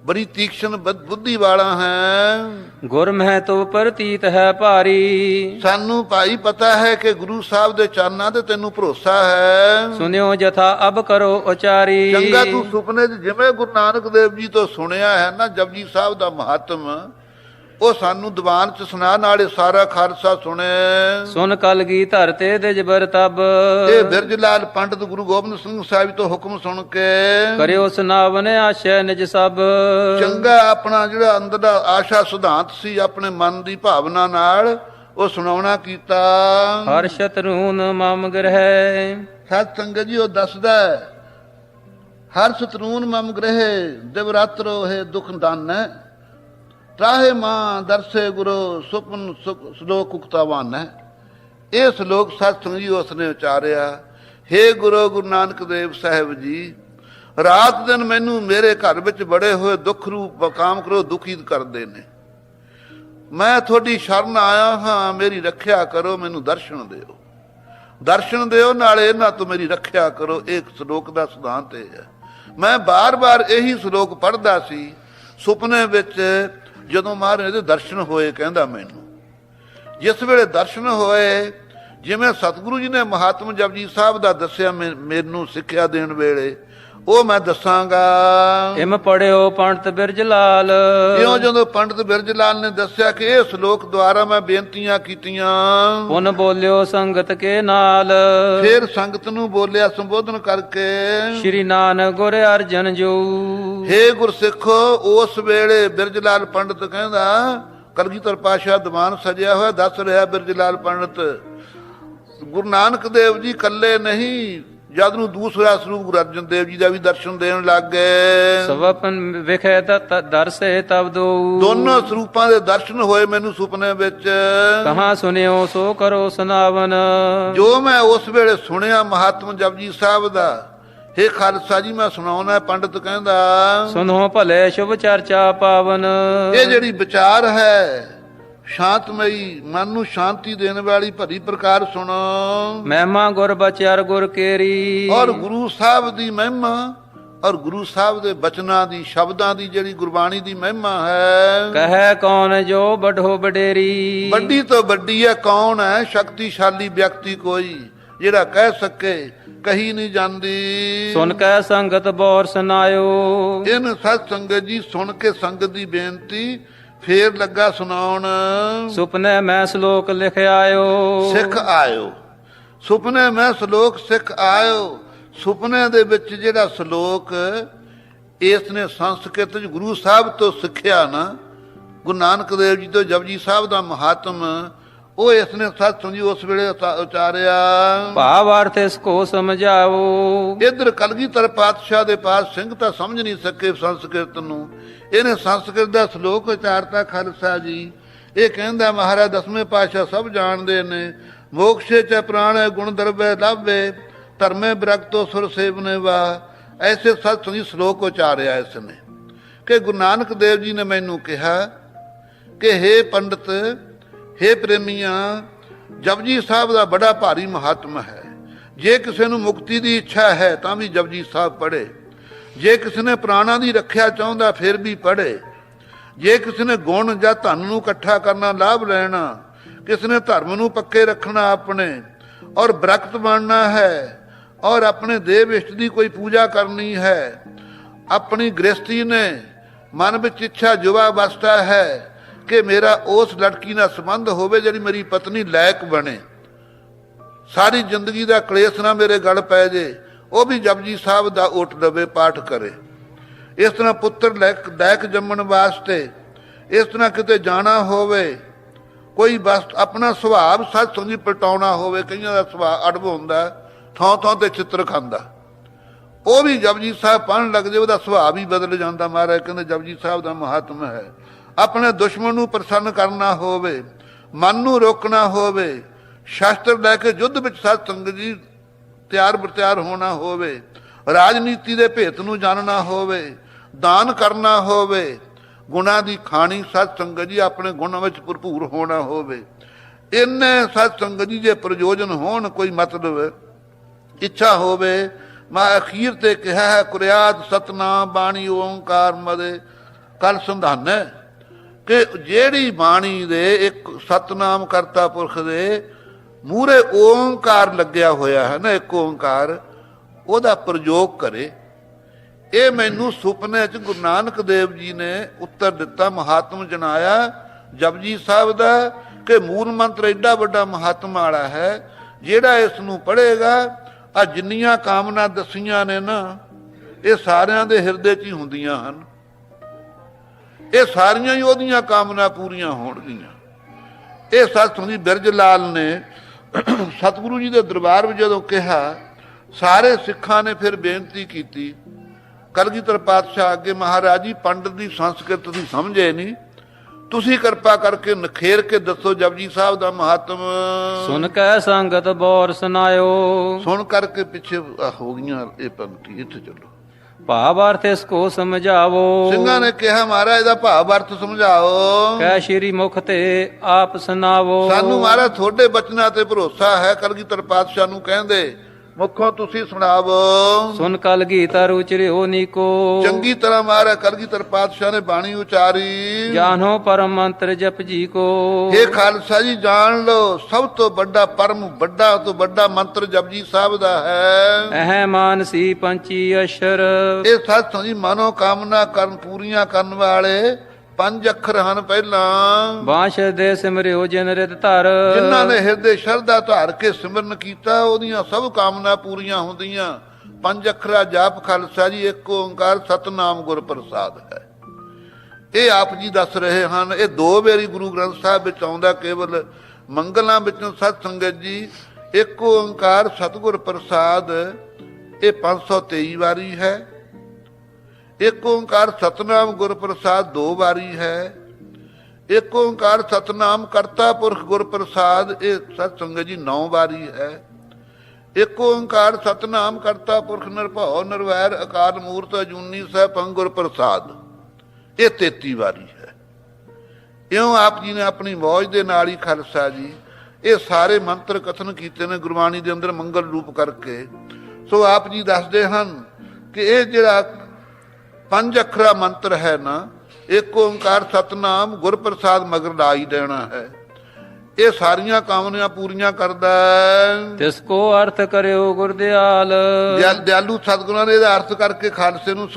ਬੜੀ ਤੀਕਸ਼ਣ ਬੁੱਧੀ ਵਾਲਾ ਹੈ। ਗੁਰ ਮਹਿ ਤੋ ਪ੍ਰਤੀਤ ਹੈ ਭਾਰੀ। ਸਾਨੂੰ ਭਾਈ ਪਤਾ ਹੈ ਕਿ ਗੁਰੂ ਸਾਹਿਬ ਦੇ ਚਰਨਾਂ ਤੇ ਤੈਨੂੰ ਭਰੋਸਾ ਹੈ। ਸੁਨਿਓ ਜਥਾ ਅਬ ਕਰੋ ਉਚਾਰੀ। ਚੰਗਾ ਤੂੰ ਸੁਪਨੇ 'ਚ ਜਿਵੇਂ ਗੁਰੂ ਨਾਨਕ ਦੇਵ ਜੀ ਤੋਂ ਸੁਣਿਆ ਹੈ ਨਾ ਜਪਜੀ ਸਾਹਿਬ ਦਾ ਮਹਾਤਮ, ਉਹ ਸਾਨੂੰ ਦੀਵਾਨ 'ਚ ਸੁਣਾ, ਨਾਲੇ ਸਾਰਾ ਖਾਲਸਾ ਸੁਣੇ। ਸੁਨ ਕਲਗੀ ਧਰਤੇ ਦੇ ਜਬਰ ਤਬ। ਇਹ ਬਿਰਜ ਲਾਲ ਪੰਡਤ ਗੁਰੂ ਗੋਬਿੰਦ ਸਿੰਘ ਸਾਹਿਬ ਤੋਂ ਹੁਕਮ ਸੁਣ ਕੇ ਕਰਿਓ ਸੁਨਾਵਨ ਆਸ਼ੈ ਨਿਜ ਸਭ। ਚੰਗਾ ਆਪਣਾ ਜਿਹੜਾ ਅੰਦਰ ਦਾ ਆਸ਼ਾ ਸਿਧਾਂਤ ਸੀ, ਆਪਣੇ ਮਨ ਦੀ ਭਾਵਨਾ ਨਾਲ ਉਹ ਸੁਣਾਉਣਾ ਕੀਤਾ। ਹਰ ਸ਼ਤਰੂਨ ਮਮ ਗ੍ਰਹਿ। ਸਤ ਸੰਗਤ ਜੀ ਉਹ ਦੱਸਦਾ, ਹਰ ਸ਼ਤਰੂਨ ਮਮ ਗ੍ਰਹਿ ਦਿਵਰਾਤਰੋ ਹੈ ਦੁਖ ਦਾਨੈ। ਤਰਾਹੇ ਮਾਂ ਦਰਸੇ ਗੁਰੂ ਸੁਪਨ ਸ਼ਲੋਕ ਉਕਤਾਵਾਨ ਹੈ। ਇਹ ਸ਼ਲੋਕ ਸਤ ਸੰਗਤ ਜੀ ਉਸਨੇ ਉਚਾਰਿਆ। ਹੇ ਗੁਰੂ ਨਾਨਕ ਦੇਵ ਸਾਹਿਬ ਜੀ, ਰਾਤ ਦਿਨ ਮੈਨੂੰ ਮੇਰੇ ਘਰ ਵਿੱਚ ਬੜੇ ਹੋਏ ਦੁੱਖ ਰੂਪ ਕਾਮ ਕਰੋ ਦੁਖੀ ਕਰਦੇ ਨੇ। ਮੈਂ ਤੁਹਾਡੀ ਸ਼ਰਨ ਆਇਆ ਹਾਂ, ਮੇਰੀ ਰੱਖਿਆ ਕਰੋ, ਮੈਨੂੰ ਦਰਸ਼ਨ ਦਿਓ, ਦਰਸ਼ਨ ਦਿਓ, ਨਾਲੇ ਇਹਨਾਂ ਤੋਂ ਮੇਰੀ ਰੱਖਿਆ ਕਰੋ। ਇੱਕ ਸ਼ਲੋਕ ਦਾ ਸਿਧਾਂਤ ਇਹ ਹੈ। ਮੈਂ ਬਾਰ-ਬਾਰ ਇਹੀ ਸ਼ਲੋਕ ਪੜ੍ਹਦਾ ਸੀ ਸੁਪਨੇ ਵਿੱਚ। ਜਦੋਂ ਮਹਾਰਾਜ ਦੇ ਦਰਸ਼ਨ ਹੋਏ, ਕਹਿੰਦਾ ਮੈਨੂੰ ਜਿਸ ਵੇਲੇ ਦਰਸ਼ਨ ਹੋਏ, ਜਿਵੇਂ ਸਤਿਗੁਰੂ ਜੀ ਨੇ ਮਹਾਤਮ ਜਪਜੀ ਸਾਹਿਬ ਦਾ ਦੱਸਿਆ ਮੈਨੂੰ ਸਿੱਖਿਆ ਦੇਣ ਵੇਲੇ, ਉਹ ਮੈਂ ਦੱਸਾਂਗਾ। ਇਮ ਪੜਿਓ ਪੰਡਤ ਬਿਰਜ ਲਾਲ। ਇਉਂ ਜਦੋਂ ਪੰਡਤ ਬਿਰਜ ਲਾਲ ਨੇ ਦੱਸਿਆ ਕਿ ਇਹ ਸ਼ਲੋਕ ਦੁਆਰਾ ਮੈਂ ਬੇਨਤੀਆਂ ਕੀਤੀਆਂ, ਪੁਨ ਬੋਲਿਓ ਸੰਗਤ ਕੇ ਨਾਲ। ਫਿਰ ਸੰਗਤ ਨੂੰ ਬੋਲਿਆ ਸੰਬੋਧਨ ਕਰਕੇ, ਸ਼੍ਰੀ ਨਾਨਕ ਗੁਰ ਅਰਜਨ ਜੋ। ਹੇ ਗੁਰਸਿੱਖੋ, ਉਸ ਵੇਲੇ ਬਿਰਜ ਲਾਲ ਪੰਡਤ ਕਹਿੰਦਾ, ਕਲਗੀਧਰ ਪਾਤਸ਼ਾਹ ਦੀਵਾਨ ਸਜਿਆ ਹੋਇਆ ਦੱਸ ਰਿਹਾ ਬਿਰਜ ਲਾਲ ਪੰਡਤ, ਗੁਰੂ ਨਾਨਕ ਦੇਵ ਜੀ ਇਕੱਲੇ ਨਹੀਂ, ਜਦ ਨੂੰ ਦੂਸਰਾ ਸਰੂਪ ਗੁਰੂ ਅਰਜਨ ਦੇਵ ਜੀ ਦਾ ਵੀ ਦਰਸ਼ਨ ਦੇਣ ਲੱਗ ਗਏ। ਸਵਪਨ ਵਿਖੇ ਦਰਸੇ ਤਬ ਦੋ। ਦੋਨੋਂ ਸਰੂਪਾਂ ਦੇ ਦਰਸ਼ਨ ਹੋਏ ਮੈਨੂੰ ਸੁਪਨੇ ਵਿੱਚ। ਕਹਾਂ ਸੁਨਿਓ ਸੋ ਕਰੋ ਸੁਨਾਵਨ। ਜੋ ਮੈਂ ਉਸ ਵੇਲੇ ਸੁਣਿਆ ਮਹਾਤਮ ਜਪਜੀ ਸਾਹਿਬ ਦਾ, ਹੇ ਖਾਲਸਾ ਜੀ ਮੈਂ ਸੁਣਾਉਣਾ। ਪੰਡਤ ਕਹਿੰਦਾ, ਸੁਨੋ ਭਲੇ ਸ਼ੁਭ ਚਰਚਾ ਪਾਵਨ। ਇਹ ਜਿਹੜੀ ਵਿਚਾਰ ਹੈ ਸ਼ਾਂਤਮਈ, ਮਨ ਨੂੰ ਸ਼ਾਂਤੀ ਦੇਣ ਵਾਲੀ ਭਰੀ ਪ੍ਰਕਾਰ ਸੁਣੋ। ਮਹਿਮਾ ਗੁਰ ਬਚਿਆਰ ਗੁਰ ਕੇਰੀ। ਔਰ ਗੁਰੂ ਸਾਹਿਬ ਦੀ ਮਹਿਮਾ, ਔਰ ਗੁਰੂ ਸਾਹਿਬ ਦੇ ਬਚਨਾਂ ਦੀ, ਸ਼ਬਦਾਂ ਦੀ ਜਿਹੜੀ ਗੁਰਬਾਣੀ ਦੀ ਮਹਿਮਾ ਹੈ। ਕਹੈ ਕੌਣ ਜੋ ਬਢੋ ਬਡੇਰੀ। ਵੱਡੀ ਤੋਂ ਵੱਡੀ ਹੈ, ਕੌਣ ਹੈ ਸ਼ਕਤੀਸ਼ਾਲੀ ਵਿਅਕਤੀ ਕੋਈ ਜਿਹੜਾ ਕਹਿ ਸਕੇ, ਕਹੀ ਨਹੀਂ ਜਾਂਦੀ। ਸੁਣ ਕੇ ਸੰਗਤ ਬੋਰ ਸੁਨਾਇਓ। ਇਹਨ ਸਤ ਸੰਗਤ ਜੀ ਸੁਣ ਕੇ ਸੰਗਤ ਦੀ ਬੇਨਤੀ ਫੇਰ ਲੱਗਾ ਸੁਣਾਉਣ। ਸੁਪਨੇ ਮੈਂ ਸ਼ਲੋਕ ਲਿਖ ਆਇਓ। ਸਿੱਖ ਆਇਓ, ਸੁਪਨੇ ਮੈਂ ਸ਼ਲੋਕ ਸਿੱਖ ਆਇਓ। ਸੁਪਨੇ ਦੇ ਵਿੱਚ ਜਿਹੜਾ ਸ਼ਲੋਕ ਇਸ ਨੇ ਸੰਸਕ੍ਰਿਤ ਵਿੱਚ ਗੁਰੂ ਸਾਹਿਬ ਤੋਂ ਸਿੱਖਿਆ ਨਾ, ਗੁਰੂ ਨਾਨਕ ਦੇਵ ਜੀ ਤੋਂ ਜਪਜੀ ਸਾਹਿਬ ਦਾ ਮਹਾਤਮ, ਉਹ ਇਸ ਨੇ ਸਤ ਸੰਗੀ ਉਸ ਵੇਲੇ ਉਚਾਰਿਆ। ਭਾਵ ਅਰਥ ਇਸ ਕੋ ਸਮਝਾਓ। ਇਧਰ ਕਲਗੀਧਰ ਪਾਤਸ਼ਾਹ ਦੇ ਪਾਸ ਸਿੰਘ ਤਾਂ ਸਮਝ ਨਹੀਂ ਸਕੇ ਸੰਸਕ੍ਰਿਤ ਨੂੰ, ਇਹਨੇ ਸੰਸਕ੍ਰਿਤ ਦਾ ਸ਼ਲੋਕ ਉਚਾਰਤਾ ਖਾਲਸਾ ਜੀ। ਇਹ ਕਹਿੰਦਾ ਮਹਾਰਾਜ ਦਸਵੇਂ ਪਾਤਸ਼ਾਹ ਸਭ ਜਾਣਦੇ ਨੇ, ਮੋਕਸ਼ੇ ਚ ਪ੍ਰਾਣ ਗੁਣ ਦਰਬੈ ਲਾਭੇ ਧਰਮੇ ਬਿਰਕਤੋ ਸੁਰ ਸੇਵਨੇ ਵਾ। ਐਸੇ ਸਤ ਸੰਗੀ ਸ਼ਲੋਕ ਉਚਾਰਿਆ ਇਸ ਨੇ ਕਿ ਗੁਰੂ ਨਾਨਕ ਦੇਵ ਜੀ ਨੇ ਮੈਨੂੰ ਕਿਹਾ ਕਿ ਹੇ ਪੰਡਤ, ਹੇ ਪ੍ਰੇਮੀਆਂ, ਜਪਜੀ ਸਾਹਿਬ ਦਾ ਬੜਾ ਭਾਰੀ ਮਹਾਤਮ ਹੈ। ਜੇ ਕਿਸੇ ਨੂੰ ਮੁਕਤੀ ਦੀ ਇੱਛਾ ਹੈ ਤਾਂ ਵੀ ਜਪਜੀ ਸਾਹਿਬ ਪੜ੍ਹੇ, ਜੇ ਕਿਸੇ ਨੇ ਪ੍ਰਾਣਾਂ ਦੀ ਰੱਖਿਆ ਚਾਹੁੰਦਾ ਫਿਰ ਵੀ ਪੜ੍ਹੇ, ਜੇ ਕਿਸੇ ਨੇ ਗੁਣ ਜਾਂ ਧਨ ਨੂੰ ਇਕੱਠਾ ਕਰਨਾ, ਲਾਭ ਲੈਣਾ, ਕਿਸੇ ਨੇ ਧਰਮ ਨੂੰ ਪੱਕੇ ਰੱਖਣਾ ਆਪਣੇ ਔਰ ਬਰਕਤ ਬਣਨਾ ਹੈ ਔਰ ਆਪਣੇ ਦੇਵ ਇਸ਼ਟ ਦੀ ਕੋਈ ਪੂਜਾ ਕਰਨੀ ਹੈ, ਆਪਣੀ ਗ੍ਰਸਤੀ ਨੇ ਮਨ ਵਿੱਚ ਇੱਛਾ ਯੁਵਾ ਅਵਸਥਾ ਹੈ ਕਿ ਮੇਰਾ ਉਸ ਲੜਕੀ ਨਾਲ ਸੰਬੰਧ ਹੋਵੇ ਜਿਹੜੀ ਮੇਰੀ ਪਤਨੀ ਲਾਇਕ ਬਣੇ, ਸਾਰੀ ਜ਼ਿੰਦਗੀ ਦਾ ਕਲੇਸ਼ ਨਾ ਮੇਰੇ ਗਲ ਪੈ ਜੇ, ਉਹ ਵੀ ਜਪਜੀ ਸਾਹਿਬ ਦਾ ਓਟ ਲਵੇ, ਪਾਠ ਕਰੇ। ਇਸ ਤਰ੍ਹਾਂ ਪੁੱਤਰ ਲਾਇਕ ਜੰਮਣ ਵਾਸਤੇ, ਇਸ ਤਰ੍ਹਾਂ ਕਿਤੇ ਜਾਣਾ ਹੋਵੇ, ਕੋਈ ਬਸ ਆਪਣਾ ਸੁਭਾਅ ਸੱਚ ਸੰਗੀ ਪਲਟਾਉਣਾ ਹੋਵੇ, ਕਈਆਂ ਦਾ ਸੁਭਾਅ ਅੜਬ ਹੁੰਦਾ, ਥਾਂ ਥਾਂ ਤੇ ਚਿੱਤਰ ਖਾਂਦਾ, ਉਹ ਵੀ ਜਪਜੀ ਸਾਹਿਬ ਪੜ੍ਹਨ ਲੱਗ ਜੇ ਉਹਦਾ ਸੁਭਾਅ ਵੀ ਬਦਲ ਜਾਂਦਾ। ਮਹਾਰਾਜ ਕਹਿੰਦੇ ਜਪਜੀ ਸਾਹਿਬ ਦਾ ਮਹਾਤਮ ਹੈ। ਆਪਣੇ ਦੁਸ਼ਮਣ ਨੂੰ ਪ੍ਰਸੰਨ ਕਰਨਾ ਹੋਵੇ, ਮਨ ਨੂੰ ਰੋਕਣਾ ਹੋਵੇ, ਸ਼ਾਸਤਰ ਲੈ ਕੇ ਯੁੱਧ ਵਿੱਚ ਸਤ ਸੰਗਤ ਜੀ ਤਿਆਰ ਬਰਤਿਆਰ ਹੋਣਾ ਹੋਵੇ, ਰਾਜਨੀਤੀ ਦੇ ਭੇਤ ਨੂੰ ਜਾਣਨਾ ਹੋਵੇ, ਦਾਨ ਕਰਨਾ ਹੋਵੇ, ਗੁਣਾਂ ਦੀ ਖਾਣੀ ਸਤ ਸੰਗਤ ਜੀ ਆਪਣੇ ਗੁਣਾਂ ਵਿੱਚ ਭਰਪੂਰ ਹੋਣਾ ਹੋਵੇ, ਇੰਨੇ ਸਤ ਸੰਗਤ ਜੀ ਜੇ ਪ੍ਰਯੋਜਨ ਹੋਣ, ਕੋਈ ਮਤਲਬ ਇੱਛਾ ਹੋਵੇ। ਮੈਂ ਅਖੀਰ ਤੇ ਕਿਹਾ ਹੈ ਕੁਰਿਆਦ ਸਤਨਾਮ ਬਾਣੀ ਓੰਕਾਰ ਮਦੇ ਕਲ ਸੰਧਾਨੈ, ਕਿ ਜਿਹੜੀ ਬਾਣੀ ਦੇ ਇੱਕ ਸਤਨਾਮ ਕਰਤਾ ਪੁਰਖ ਦੇ ਮੂਹਰੇ ਓੰਕਾਰ ਲੱਗਿਆ ਹੋਇਆ ਹੈ ਨਾ, ਇੱਕ ਓੰਕਾਰ, ਉਹਦਾ ਪ੍ਰਯੋਗ ਕਰੇ। ਇਹ ਮੈਨੂੰ ਸੁਪਨੇ 'ਚ ਗੁਰੂ ਨਾਨਕ ਦੇਵ ਜੀ ਨੇ ਉੱਤਰ ਦਿੱਤਾ, ਮਹਾਤਮ ਜਣਾਇਆ ਜਪਜੀ ਸਾਹਿਬ ਦਾ, ਕਿ ਮੂਲ ਮੰਤਰ ਐਡਾ ਵੱਡਾ ਮਹਾਤਮ ਵਾਲਾ ਹੈ, ਜਿਹੜਾ ਇਸ ਨੂੰ ਪੜ੍ਹੇਗਾ, ਆ ਜਿੰਨੀਆਂ ਕਾਮਨਾ ਦਸੀਆਂ ਨੇ ਨਾ, ਇਹ ਸਾਰਿਆਂ ਦੇ ਹਿਰਦੇ 'ਚ ਹੀ ਹੁੰਦੀਆਂ ਹਨ, ਇਹ ਸਾਰੀਆਂ ਹੀ ਉਹਦੀਆਂ ਕਾਮਨਾ ਪੂਰੀਆਂ ਹੋਣਗੀਆਂ। ਇਹ ਸਤ ਸੰਗੀ ਬਿਰਜ ਲਾਲ ਨੇ ਸਤਿਗੁਰੂ ਜੀ ਦੇ ਦਰਬਾਰ ਵਿੱਚ ਜਦੋਂ ਕਿਹਾ, ਸਾਰੇ ਸਿੱਖਾਂ ਨੇ ਫਿਰ ਬੇਨਤੀ ਕੀਤੀ ਕਲਗੀਧਰ ਪਾਤਸ਼ਾਹ ਅੱਗੇ, ਮਹਾਰਾਜ ਜੀ ਪੰਡਤ ਦੀ ਸੰਸਕ੍ਰਿਤ ਤੁਸੀਂ ਸਮਝੇ ਨਹੀਂ, ਤੁਸੀਂ ਕਿਰਪਾ ਕਰਕੇ ਨਖੇਰ ਕੇ ਦੱਸੋ ਜਪਜੀ ਸਾਹਿਬ ਦਾ ਮਹਾਤਮ। ਸੁਨ ਕੈ ਸੰਗਤ ਬੋਰ ਸੁਨਾਇਓ। ਸੁਣ ਕਰਕੇ ਪਿੱਛੇ ਹੋ ਗਈਆਂ ਇਹ ਪੰਕਤੀ, ਇੱਥੇ ਚੱਲੋ। ਭਾਵ ਅਰਥ ਇਸ ਕੋ ਸਮਝਾਵੋ। ਸਿੰਘਾਂ ਨੇ ਕਿਹਾ ਮਹਾਰਾਜ ਦਾ ਭਾਵ ਅਰਥ ਸਮਝਾਓ। ਕੈ ਸ਼੍ਰੀ ਮੁਖ ਤੇ ਆਪ ਸੁਨਾਵੋ। ਸਾਨੂੰ ਮਹਾਰਾਜ ਤੁਹਾਡੇ ਬਚਨਾਂ ਤੇ ਭਰੋਸਾ ਹੈ। ਕਲਗੀਧਰ ਪਾਤਸ਼ਾਹ ਨੂੰ ਕਹਿੰਦੇ ਮੁੱਖੋਂ ਤੁਸੀਂ ਸੁਣਾਵੋ। ਸੁਨ ਕਲਗੀਧਰ ਉਚਰਿਓ ਨੀਕੋ। ਚੰਗੀ ਤਰ੍ਹਾਂ ਮਹਾਰਾਜ ਕਲਗੀਧਰ ਪਾਤਸ਼ਾਹ ਨੇ ਬਾਣੀ ਉਚਾਰੀ। ਜਾਨੋ ਪਰਮ ਮੰਤਰ ਜਪਜੀ ਕੋ। ਇਹ ਖਾਲਸਾ ਜੀ ਜਾਣ ਲਓ, ਸਭ ਤੋਂ ਵੱਡਾ ਪਰਮ ਵੱਡਾ ਤੋਂ ਵੱਡਾ ਮੰਤਰ ਜਪਜੀ ਸਾਹਿਬ ਦਾ ਹੈ। ਇਹ ਮਾਨਸੀ ਪੰਚੀ ਅਸ਼ਰ। ਇਹ ਸੱਚ ਸੰਗੀ ਮਨੋ ਕਾਮਨਾ ਕਰਨ ਪੂਰੀਆਂ ਕਰਨ ਵਾਲੇ 5 ਅੱਖਰ ਹਨ। ਪਹਿਲਾਂ ਬਾਂਸ਼ ਦੇ ਸਿਮਰਿਓ ਜਿਨ ਰਿਤ ਧਰ। ਜਿਨ੍ਹਾਂ ਨੇ ਹਿਰਦੇ ਸ਼ਰਧਾ ਧਾਰ ਕੇ ਸਿਮਰਨ ਕੀਤਾ, ਉਹਦੀਆਂ ਸਭ ਕਾਮਨਾ ਪੂਰੀਆਂ ਹੁੰਦੀਆਂ। 5 ਅੱਖਰਾ ਜਾਪ ਖਾਲਸਾ ਜੀ ਇੱਕ ਓੰਕਾਰ ਸਤਨਾਮ ਗੁਰ ਪ੍ਰਸਾਦ ਹੈ। ਇਹ ਆਪ ਜੀ ਦੱਸ ਰਹੇ ਹਨ। ਇਹ 2 ਵਾਰੀ ਗੁਰੂ ਗ੍ਰੰਥ ਸਾਹਿਬ ਵਿੱਚ ਆਉਂਦਾ। ਕੇਵਲ ਮੰਗਲਾਂ ਵਿੱਚੋਂ ਸਤ ਸੰਗਤ ਜੀ ਇੱਕ ਓੰਕਾਰ ਸਤਿਗੁਰ ਪ੍ਰਸਾਦ ਇਹ 523 ਵਾਰੀ ਹੈ। ਇੱਕ ਓੰਕਾਰ ਸਤਨਾਮ ਗੁਰ ਪ੍ਰਸਾਦ 2 ਵਾਰੀ ਹੈ। ਇੱਕ ਓੰਕਾਰ ਸਤਨਾਮ ਕਰਤਾ ਪੁਰਖ ਗੁਰ ਪ੍ਰਸਾਦ ਇਹ ਸਤ ਸੰਗਤ ਜੀ 9 ਵਾਰੀ ਹੈ। ਇੱਕ ਓੰਕਾਰ ਸਤਨਾਮ ਕਰਤਾ ਪੁਰਖ ਨਿਰਭਉ ਨਿਰਵੈਰ ਅਕਾਲ ਮੂਰਤ ਅਜੂਨੀ ਸਹਿਬੰ ਗੁਰ ਪ੍ਰਸਾਦ ਇਹ 33 ਵਾਰੀ ਹੈ। ਇਉਂ ਆਪ ਜੀ ਨੇ ਆਪਣੀ ਮੌਜ ਦੇ ਨਾਲ ਹੀ ਖਾਲਸਾ ਜੀ ਇਹ ਸਾਰੇ ਮੰਤਰ ਕਥਨ ਕੀਤੇ ਨੇ ਗੁਰਬਾਣੀ ਦੇ ਅੰਦਰ ਮੰਗਲ ਰੂਪ ਕਰਕੇ। ਸੋ ਆਪ ਜੀ ਦੱਸਦੇ ਹਨ ਕਿ ਇਹ ਜਿਹੜਾ 5 ਅੱਖਰਾ ਮੰਤਰ ਹੈ ਨਾ, ਇੱਕ ਓੰਕਾਰ ਸਤਨਾਮ ਗੁਰ ਪ੍ਰਸਾਦ ਮਗਰ ਲਾ ਹੀ ਦੇਣਾ ਹੈ। ਇਹ ਸਾਰੀਆਂ ਕਾਮਨਾਵਾਂ ਪੂਰੀਆਂ ਕਰਦਾ। ਤਿਸ ਕੋ ਅਰਥ ਕਰਿਓ ਗੁਰਦਿਆਲ। ਦਿਆਲੂ ਸਤਿਗੁਰਾਂ ਨੇ ਇਹਦਾ ਅਰਥ ਕਰਕੇ ਖਾਲਸੇ ਨੂੰ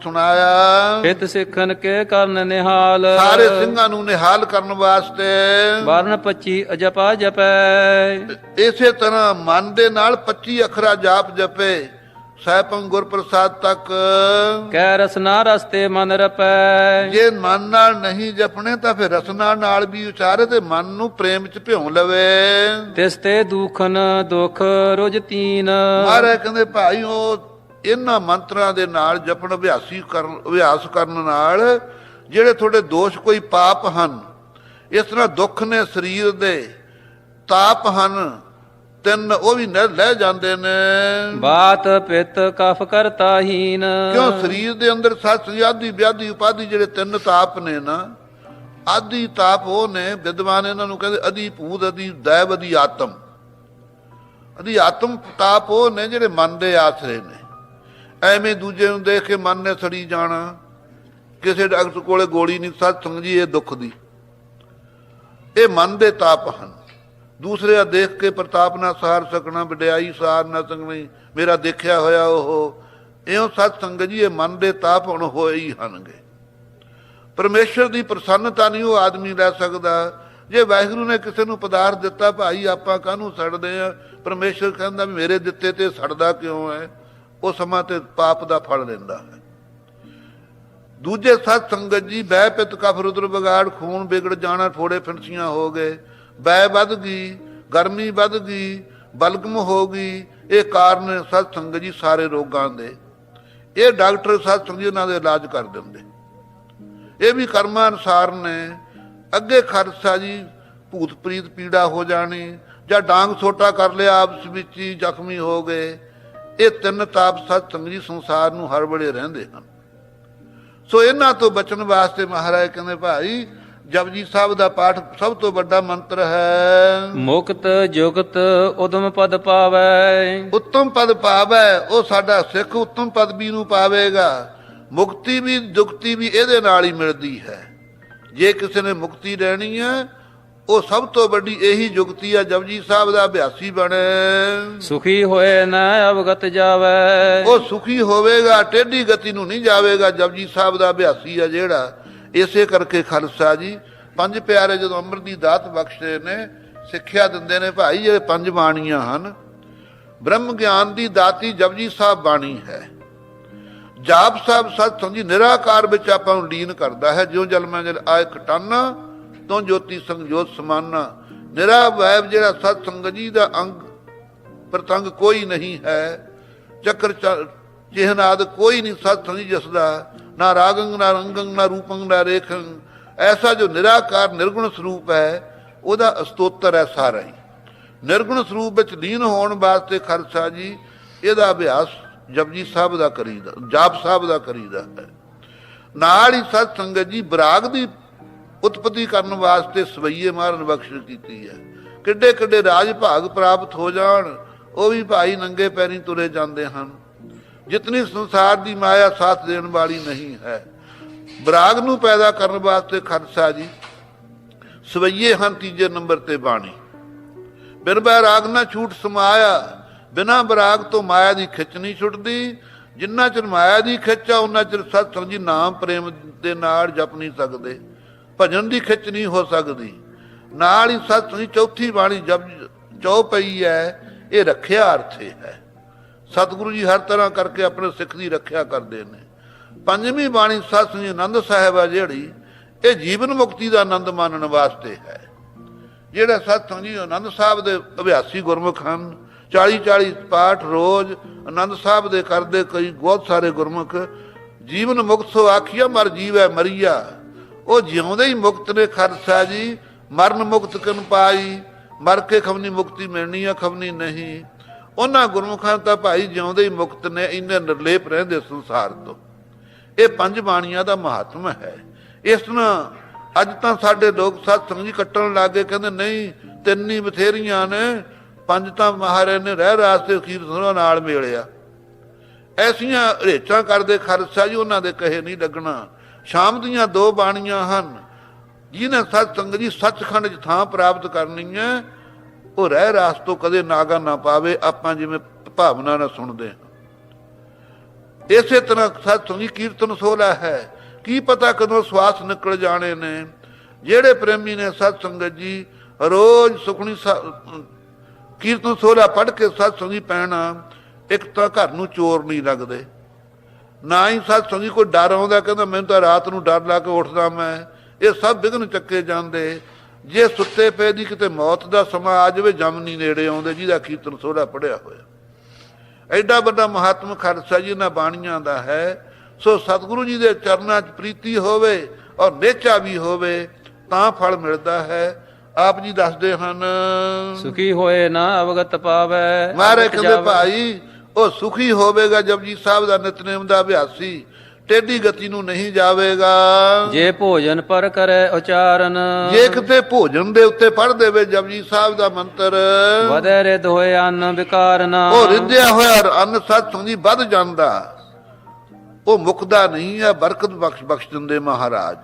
ਸੁਣਾਇਆ। ਹਿਤ ਸਿੱਖਨ ਕੇ ਕਰਨ ਨਿਹਾਲ। ਸਾਰੇ ਸਿੰਘਾਂ ਨੂੰ ਨਿਹਾਲ ਕਰਨ ਵਾਸਤੇ ਵਰਨ 25 ਅਜਪਾ ਜਪੈ। ਇਸੇ ਤਰ੍ਹਾਂ ਮਨ ਦੇ ਨਾਲ 25 ਅੱਖਰਾ ਜਾਪ ਜਪੇ। ਸਹਿਪੰ ਗੁਰ ਪ੍ਰਸਾਦ ਤੱਕ। ਕੈ ਰਸਨਾ ਰਸਤੇ ਮਨ ਰਪੈ। ਜੇ ਮਨ ਨਾਲ ਨਹੀਂ ਜਪਣੇ ਤਾਂ ਫਿਰ ਰਸਨਾ ਨਾਲ ਵੀ ਉਚਾਰੇ ਤੇ ਮਨ ਨੂੰ ਪ੍ਰੇਮ ਚ ਭਿਉਂ ਲਵੇ। ਤਿਸ ਤੇ ਦੂਖਨ ਦੁਖ ਰੁਜ ਤੀਨ। ਮਹਾਰਾਜ ਕਹਿੰਦੇ ਭਾਈ ਉਹ ਇਹਨਾਂ ਮੰਤਰਾਂ ਦੇ ਨਾਲ ਜਪਣ ਅਭਿਆਸ ਕਰਨ ਨਾਲ ਜਿਹੜੇ ਤੁਹਾਡੇ ਦੋਸ਼ ਕੋਈ ਪਾਪ ਹਨ, ਇਸ ਤਰ੍ਹਾਂ ਦੁੱਖ ਨੇ ਸਰੀਰ ਦੇ, ਤਾਪ ਹਨ ਤਿੰਨ, ਉਹ ਵੀ ਲੈ ਜਾਂਦੇ ਨੇ। ਬਾਤ ਪਿਤ ਕਫ ਕਰਤਾਹੀਨ। ਕਿਉਂ ਸਰੀਰ ਦੇ ਅੰਦਰ ਸੱਚ ਆਦਿ ਵਿਆਧੀ ਉਪਾਧੀ ਜਿਹੜੇ ਤਿੰਨ ਤਾਪ ਨੇ ਨਾ, ਆਦਿ ਤਾਪ ਉਹ ਨੇ, ਵਿਦਵਾਨ ਇਹਨਾਂ ਨੂੰ ਕਹਿੰਦੇ ਅਧਿ ਭੂਤ, ਅਧਿ ਦੈਵ, ਅਧਿ ਆਤਮ। ਅਧਿ ਆਤਮ ਤਾਪ ਉਹ ਨੇ ਜਿਹੜੇ ਮਨ ਦੇ ਆਸਰੇ ਨੇ। ਐਵੇਂ ਦੂਜੇ ਨੂੰ ਦੇਖ ਕੇ ਮਨ ਨੇ ਸੜੀ ਜਾਣਾ, ਕਿਸੇ ਡਾਕਟਰ ਕੋਲੇ ਗੋਲੀ ਨਹੀਂ, ਸੱਚ ਸੰਗ ਜੀ ਇਹ ਦੁੱਖ ਦੀ, ਇਹ ਮਨ ਦੇ ਤਾਪ ਹਨ। ਦੂਸਰਿਆਂ ਦੇਖ ਕੇ ਪ੍ਰਤਾਪ ਨਾ ਸਹਾਰ ਸਕਣਾ, ਵਡਿਆਈ ਸਹਾਰ ਨਾ ਸਕਣੀ, ਮੇਰਾ ਦੇਖਿਆ ਹੋਇਆ ਉਹ, ਇਉਂ ਸਤ ਸੰਗਤ ਜੀ ਇਹ ਮਨ ਦੇ ਤਾਪ ਹੁਣ ਹੋਏ ਹੀ ਹਨਗੇ। ਪਰਮੇਸ਼ਰ ਦੀ ਪ੍ਰਸੰਨਤਾ ਨਹੀਂ ਉਹ ਆਦਮੀ ਲੈ ਸਕਦਾ। ਜੇ ਵਾਹਿਗੁਰੂ ਨੇ ਕਿਸੇ ਨੂੰ ਪਦਾਰਥ ਦਿੱਤਾ, ਭਾਈ ਆਪਾਂ ਕਾਹਨੂੰ ਸੜਦੇ ਆ, ਪਰਮੇਸ਼ਰ ਕਹਿੰਦਾ ਵੀ ਮੇਰੇ ਦਿੱਤੇ ਤੇ ਸੜਦਾ ਕਿਉਂ ਹੈ, ਉਹ ਸਮਾਂ ਤੇ ਪਾਪ ਦਾ ਫਲ ਲੈਂਦਾ ਹੈ। ਦੂਜੇ ਸਤ ਸੰਗਤ ਜੀ ਬਹਿ ਪਿਤ ਕਫ ਰੁਦਰ ਬਗਾੜ, ਖੂਨ ਵਿਗੜ ਜਾਣਾ, ਫੋੜੇ ਫਿੰਸੀਆਂ ਹੋ ਗਏ, ਬੈ ਵੱਧ ਗਈ, ਗਰਮੀ ਵੱਧ ਗਈ, ਬਲਗਮ ਹੋ ਗਈ, ਇਹ ਕਾਰਨ ਸਤ ਸੰਗਤ ਜੀ ਸਾਰੇ ਰੋਗਾਂ ਦੇ। ਇਹ ਡਾਕਟਰ ਸਤ ਸੰਗਤ ਜੀ ਉਹਨਾਂ ਦੇ ਇਲਾਜ ਕਰ ਦਿੰਦੇ। ਇਹ ਵੀ ਕਰਮਾਂ ਅਨੁਸਾਰ ਨੇ। ਅੱਗੇ ਖਰਸਾ ਜੀ ਭੂਤ ਪ੍ਰੀਤ ਪੀੜਾ ਹੋ ਜਾਣੀ, ਜਾਂ ਡਾਂਗ ਛੋਟਾ ਕਰ ਲਿਆ ਆਪਸ ਵਿੱਚ ਹੀ ਜ਼ਖਮੀ ਹੋ ਗਏ। ਇਹ ਤਿੰਨ ਤਾਪ ਸਤ ਸੰਗਤ ਜੀ ਸੰਸਾਰ ਨੂੰ ਹਰ ਵੇਲੇ ਰਹਿੰਦੇ ਹਨ। ਸੋ ਇਹਨਾਂ ਤੋਂ ਬਚਣ ਵਾਸਤੇ ਮਹਾਰਾਜ ਕਹਿੰਦੇ ਭਾਈ ਜਪਜੀ ਸਾਹਿਬ ਦਾ ਪਾਠ ਸਭ ਤੋਂ ਵੱਡਾ ਮੰਤਰ ਹੈ। ਮੁਕਤ ਜੁਗਤ ਉਦਮ ਪਦ ਪਾਵੈ। ਉੱਤਮ ਪਦ ਪਾਵੈ, ਉਹ ਸਾਡਾ ਸਿੱਖ ਉੱਤਮ ਪਦਵੀ ਨੂੰ ਪਾਵੇਗਾ। ਮੁਕਤੀ ਵੀ ਜੁਗਤੀ ਵੀ ਇਹਦੇ ਨਾਲ ਹੀ ਮਿਲਦੀ ਹੈ। ਜੇ ਕਿਸੇ ਨੇ ਮੁਕਤੀ ਲੈਣੀ ਹੈ, ਉਹ ਸਭ ਤੋਂ ਵੱਡੀ ਇਹੀ ਜੁਗਤੀ ਆ, ਜਪਜੀ ਸਾਹਿਬ ਦਾ ਅਭਿਆਸੀ ਬਣੇ। ਸੁਖੀ ਹੋਏ ਨਾ ਅਵਗਤ ਜਾਵੈ। ਉਹ ਸੁਖੀ ਹੋਵੇਗਾ, ਟੇਢੀ ਗਤੀ ਨੂੰ ਨਹੀਂ ਜਾਵੇਗਾ। ਜਪਜੀ ਸਾਹਿਬ ਦਾ ਅਭਿਆਸੀ ਆ ਜਿਹੜਾ। ਇਸੇ ਕਰਕੇ ਖਾਲਸਾ ਜੀ ਪੰਜ ਪਿਆਰੇ ਜਦੋਂ ਅੰਮ੍ਰਿਤ ਦੀ ਦਾਤ ਬਖਸ਼ਦੇ ਨੇ, ਸਿੱਖਿਆ ਦਿੰਦੇ ਨੇ ਭਾਈ ਜਿਹੜੇ ਪੰਜ ਬਾਣੀਆਂ ਹਨ, ਬ੍ਰਹਮ ਗਿਆਨ ਦੀ ਦਾਤੀ ਜਪਜੀ ਸਾਹਿਬ ਬਾਣੀ ਹੈ। ਜਾਪ ਸਾਹਿਬ ਸਤ ਸੰਜੀ ਨਿਰਾਕਾਰ ਵਿੱਚ ਆਪਾਂ ਨੂੰ ਲੀਨ ਕਰਦਾ ਹੈ। ਜਿਉਂ ਜਲ ਮੈਂ ਜਲ ਆਏ ਖਟਾਨਾ, ਤੋਂ ਜੋਤੀ ਸੰਗ ਜੋਤ ਸਮਾਨਾ। ਨਿਰਾ ਵੈਬ ਜਿਹੜਾ ਸਤ ਸੰਗਤ ਜੀ ਦਾ ਅੰਗ ਪ੍ਰਤੰਗ ਕੋਈ ਨਹੀਂ ਹੈ। ਚੱਕਰ ਚਿਹਨ ਆਦਿ ਕੋਈ ਨਹੀਂ ਸਤ ਸੰਜੀ ਜਿਸ ਦਾ, ਨਾ ਰਾਗੰਗ ਨਾ ਰੰਗੰਗ ਨਾ ਰੂਪੰਗ ਨਾ ਰੇਖੰਗ। ਐਸਾ ਜੋ ਨਿਰਾਕਾਰ ਨਿਰਗੁਣ ਸਰੂਪ ਹੈ, ਉਹਦਾ ਅਸਤੋਤਰ ਹੈ ਸਾਰਾ ਹੀ। ਨਿਰਗੁਣ ਸਰੂਪ ਵਿੱਚ ਲੀਨ ਹੋਣ ਵਾਸਤੇ ਖਾਲਸਾ ਜੀ ਇਹਦਾ ਅਭਿਆਸ ਜਪਜੀ ਸਾਹਿਬ ਦਾ ਕਰੀਦਾ, ਜਾਪ ਸਾਹਿਬ ਦਾ ਕਰੀਦਾ ਹੈ। ਨਾਲ ਹੀ ਸਤ ਸੰਗਤ ਜੀ ਬਰਾਗ ਦੀ ਉਤਪਤੀ ਕਰਨ ਵਾਸਤੇ ਸਵਈਏ ਮਹਾਰਾਜ ਬਖਸ਼ਿਸ਼ ਕੀਤੀ ਹੈ। ਕਿੱਡੇ ਕਿੱਡੇ ਰਾਜ ਭਾਗ ਪ੍ਰਾਪਤ ਹੋ ਜਾਣ, ਉਹ ਵੀ ਭਾਈ ਨੰਗੇ ਪੈਰੀਂ ਤੁਰੇ ਜਾਂਦੇ ਹਨ। ਜਿਤਨੀ ਸੰਸਾਰ ਦੀ ਮਾਇਆ ਸਾਥ ਦੇਣ ਵਾਲੀ ਨਹੀਂ ਹੈ। ਬਰਾਗ ਨੂੰ ਪੈਦਾ ਕਰਨ ਵਾਸਤੇ ਖਾਲਸਾ ਜੀ ਸਵਈਏ ਹਨ ਤੀਜੇ ਨੰਬਰ ਤੇ ਬਾਣੀ। ਬਿਨ ਬੈਰਾਗ ਨਾ ਛੂਟ ਸਮਾਇਆ, ਬਿਨਾਂ ਬਰਾਗ ਤੋਂ ਮਾਇਆ ਦੀ ਖਿੱਚ ਨਹੀਂ ਛੁੱਟਦੀ। ਜਿੰਨਾ ਚਿਰ ਮਾਇਆ ਦੀ ਖਿੱਚ ਆ, ਉਹਨਾਂ ਚਿਰ ਸਤ ਸੰਗ ਜੀ ਨਾਮ ਪ੍ਰੇਮ ਦੇ ਨਾਲ ਜਪ ਨਹੀਂ ਸਕਦੇ, ਭਜਨ ਦੀ ਖਿੱਚ ਨਹੀਂ ਹੋ ਸਕਦੀ। ਨਾਲ ਹੀ ਸਤ ਸੰਗ ਜੀ ਚੌਥੀ ਬਾਣੀ ਜਪ ਚੌਪਈ ਹੈ, ਇਹ ਰੱਖਿਆ ਅਰਥੇ ਹੈ। ਸਤਿਗੁਰੂ ਜੀ ਹਰ ਤਰ੍ਹਾਂ ਕਰਕੇ ਆਪਣੇ ਸਿੱਖ ਦੀ ਰੱਖਿਆ ਕਰਦੇ ਨੇ। ਪੰਜਵੀਂ ਬਾਣੀ ਸਤ ਸੰਗ ਜੀ ਆਨੰਦ ਸਾਹਿਬ ਹੈ ਜਿਹੜੀ, ਇਹ ਜੀਵਨ ਮੁਕਤੀ ਦਾ ਆਨੰਦ ਮਾਣਨ ਵਾਸਤੇ ਹੈ। ਜਿਹੜੇ ਸਤ ਸੰਗ ਜੀ ਆਨੰਦ ਸਾਹਿਬ ਦੇ ਅਭਿਆਸੀ ਗੁਰਮੁਖ ਹਨ, 40-40 ਪਾਠ ਰੋਜ਼ ਆਨੰਦ ਸਾਹਿਬ ਦੇ ਕਰਦੇ ਕਈ ਬਹੁਤ ਸਾਰੇ ਗੁਰਮੁਖ। ਜੀਵਨ ਮੁਕਤ ਸੋ ਆਖੀਆ ਮਰ ਜੀਵੈ ਮਰੀਆ, ਉਹ ਜਿਉਂਦੇ ਹੀ ਮੁਕਤ ਨੇ ਖਾਲਸਾ ਜੀ। ਮਰਨ ਮੁਕਤ ਕਿਨ ਪਾਈ, ਮਰ ਕੇ ਖਵਨੀ ਮੁਕਤੀ ਮਿਲਣੀ ਆ, ਖਵਨੀ ਨਹੀਂ। ਉਹਨਾਂ ਗੁਰਮੁਖਾਂ ਤਾਂ ਭਾਈ ਜਿਉਂਦੇ ਹੀ ਮੁਕਤ ਨੇ, ਇੰਨੇ ਨਿਰਲੇਪ ਰਹਿੰਦੇ ਸੰਸਾਰ ਤੋਂ। ਇਹ ਪੰਜ ਬਾਣੀਆਂ ਦਾ ਮਹਾਤਮ ਹੈ। ਇਸ ਤਰ੍ਹਾਂ ਅੱਜ ਤਾਂ ਸਾਡੇ ਲੋਕ ਸਤ ਸੰਗ ਜੀ ਕੱਟਣ ਲੱਗ ਗਏ, ਕਹਿੰਦੇ ਨਹੀਂ ਤਿੰਨ ਹੀ ਬਥੇਰੀਆਂ ਨੇ, ਪੰਜ ਤਾਂ ਮਹਾਰਾਜ ਨੇ ਰਹਿ ਰਾਸਤੇ ਅਖੀਰ ਸੁਣਾ ਨਾਲ ਮਿਲਿਆ। ਐਸੀਆਂ ਰੇਚਾਂ ਕਰਦੇ ਖਾਲਸਾ ਜੀ, ਉਹਨਾਂ ਦੇ ਕਹੇ ਨਹੀਂ ਲੱਗਣਾ। ਸ਼ਾਮ ਦੀਆਂ ਦੋ ਬਾਣੀਆਂ ਹਨ, ਜਿਹਨੇ ਸਤ ਸੰਗਤ ਜੀ ਸੱਚਖੰਡ 'ਚ ਥਾਂ ਪ੍ਰਾਪਤ ਕਰਨੀ ਹੈ, ਉਹ ਰਹਿ ਰਾਸ ਤੋਂ ਕਦੇ ਨਾਗਾ ਨਾ ਪਾਵੇ। ਆਪਾਂ ਜਿਵੇਂ ਭਾਵਨਾ ਨਾਲ ਸੁਣਦੇ ਹਾਂ, ਇਸੇ ਤਰ੍ਹਾਂ ਸਤ ਸੰਗਤ ਜੀ ਕੀਰਤਨ ਸੋਹਲਾ ਹੈ। ਕੀ ਪਤਾ ਕਦੋਂ ਸਵਾਸ ਨਿਕਲ ਜਾਣੇ ਨੇ। ਜਿਹੜੇ ਪ੍ਰੇਮੀ ਨੇ ਸਤ ਸੰਗਤ ਜੀ ਰੋਜ਼ ਸੁਖਣੀ ਕੀਰਤਨ ਸੋਹਲਾ ਪੜ੍ਹ ਕੇ ਸਤ ਸੰਗਤ ਜੀ ਪੈਣਾ, ਇੱਕ ਤਾਂ ਘਰ ਨੂੰ ਚੋਰ ਨਹੀਂ ਲੱਗਦੇ, ਨਾ ਹੀ ਸਾਧ ਸੰਗੀ ਕੋਈ ਡਰ ਆਉਂਦਾ ਕਹਿੰਦਾ ਮੈਨੂੰ ਤਾਂ ਰਾਤ ਨੂੰ ਡਰ ਲਾ ਕੇ ਉੱਠਦਾ ਮੈਂ। ਇਹ ਸਭ ਵਿਘਨ ਚੱਕੇ ਜਾਂਦੇ। ਜੇ ਸੁੱਤੇ ਪਏ ਦੀ ਕਿਤੇ ਮੌਤ ਦਾ ਸਮਾਂ ਆ ਜਾਵੇ, ਜਮ ਨਹੀਂ ਨੇੜੇ ਆਉਂਦੇ, ਜਿਹਦਾ ਕੀਰਤਨ ਸੋਹਲਾ ਪੜਿਆ ਹੋਇਆ। ਐਡਾ ਵੱਡਾ ਮਹਾਤਮ ਖਾਲਸਾ ਜੀ ਇਹਨਾਂ ਬਾਣੀਆਂ ਦਾ ਹੈ। ਸੋ ਸਤਿਗੁਰੂ ਜੀ ਦੇ ਚਰਨਾਂ 'ਚ ਪ੍ਰੀਤੀ ਹੋਵੇ ਔਰ ਨੇਚਾ ਵੀ ਹੋਵੇ ਤਾਂ ਫਲ ਮਿਲਦਾ ਹੈ। ਆਪ ਜੀ ਦੱਸਦੇ ਹਨ, ਸੁਖੀ ਹੋਏ ਨਾ ਅਵਗਤ ਪਾਵੈ। ਮਹਾਰਾਜ ਕਹਿੰਦੇ ਭਾਈ ਉਹ ਸੁਖੀ ਹੋਵੇਗਾ ਜਪਜੀ ਸਾਹਿਬ ਦਾ ਨਿਤਨੇਮ ਦਾ ਅਭਿਆਸੀ, ਟੇਢੀ ਗਤੀ ਨੂੰ ਨਹੀਂ ਜਾਵੇਗਾ। ਜੇ ਭੋਜਨ ਪਰ ਕਰੇ ਉਚਾਰਨ, ਜੇ ਕਿਤੇ ਭੋਜਨ ਦੇ ਉੱਤੇ ਪੜ੍ਹ ਦੇਵੇ ਜਪਜੀ ਸਾਹਿਬ ਦਾ ਮੰਤਰ, ਵਧੈ ਰਿਧ ਹੋਏ ਅੰਨ ਵਿਕਾਰਨ। ਉਹ ਰਿੱਧਿਆ ਹੋਇਆ ਅੰਨ ਸਤ ਸੰਗੀ ਵੱਧ ਜਾਂਦਾ, ਉਹ ਮੁੱਕਦਾ ਨਹੀਂ ਹੈ, ਬਰਕਤ ਬਖਸ਼ ਦਿੰਦੇ ਮਹਾਰਾਜ।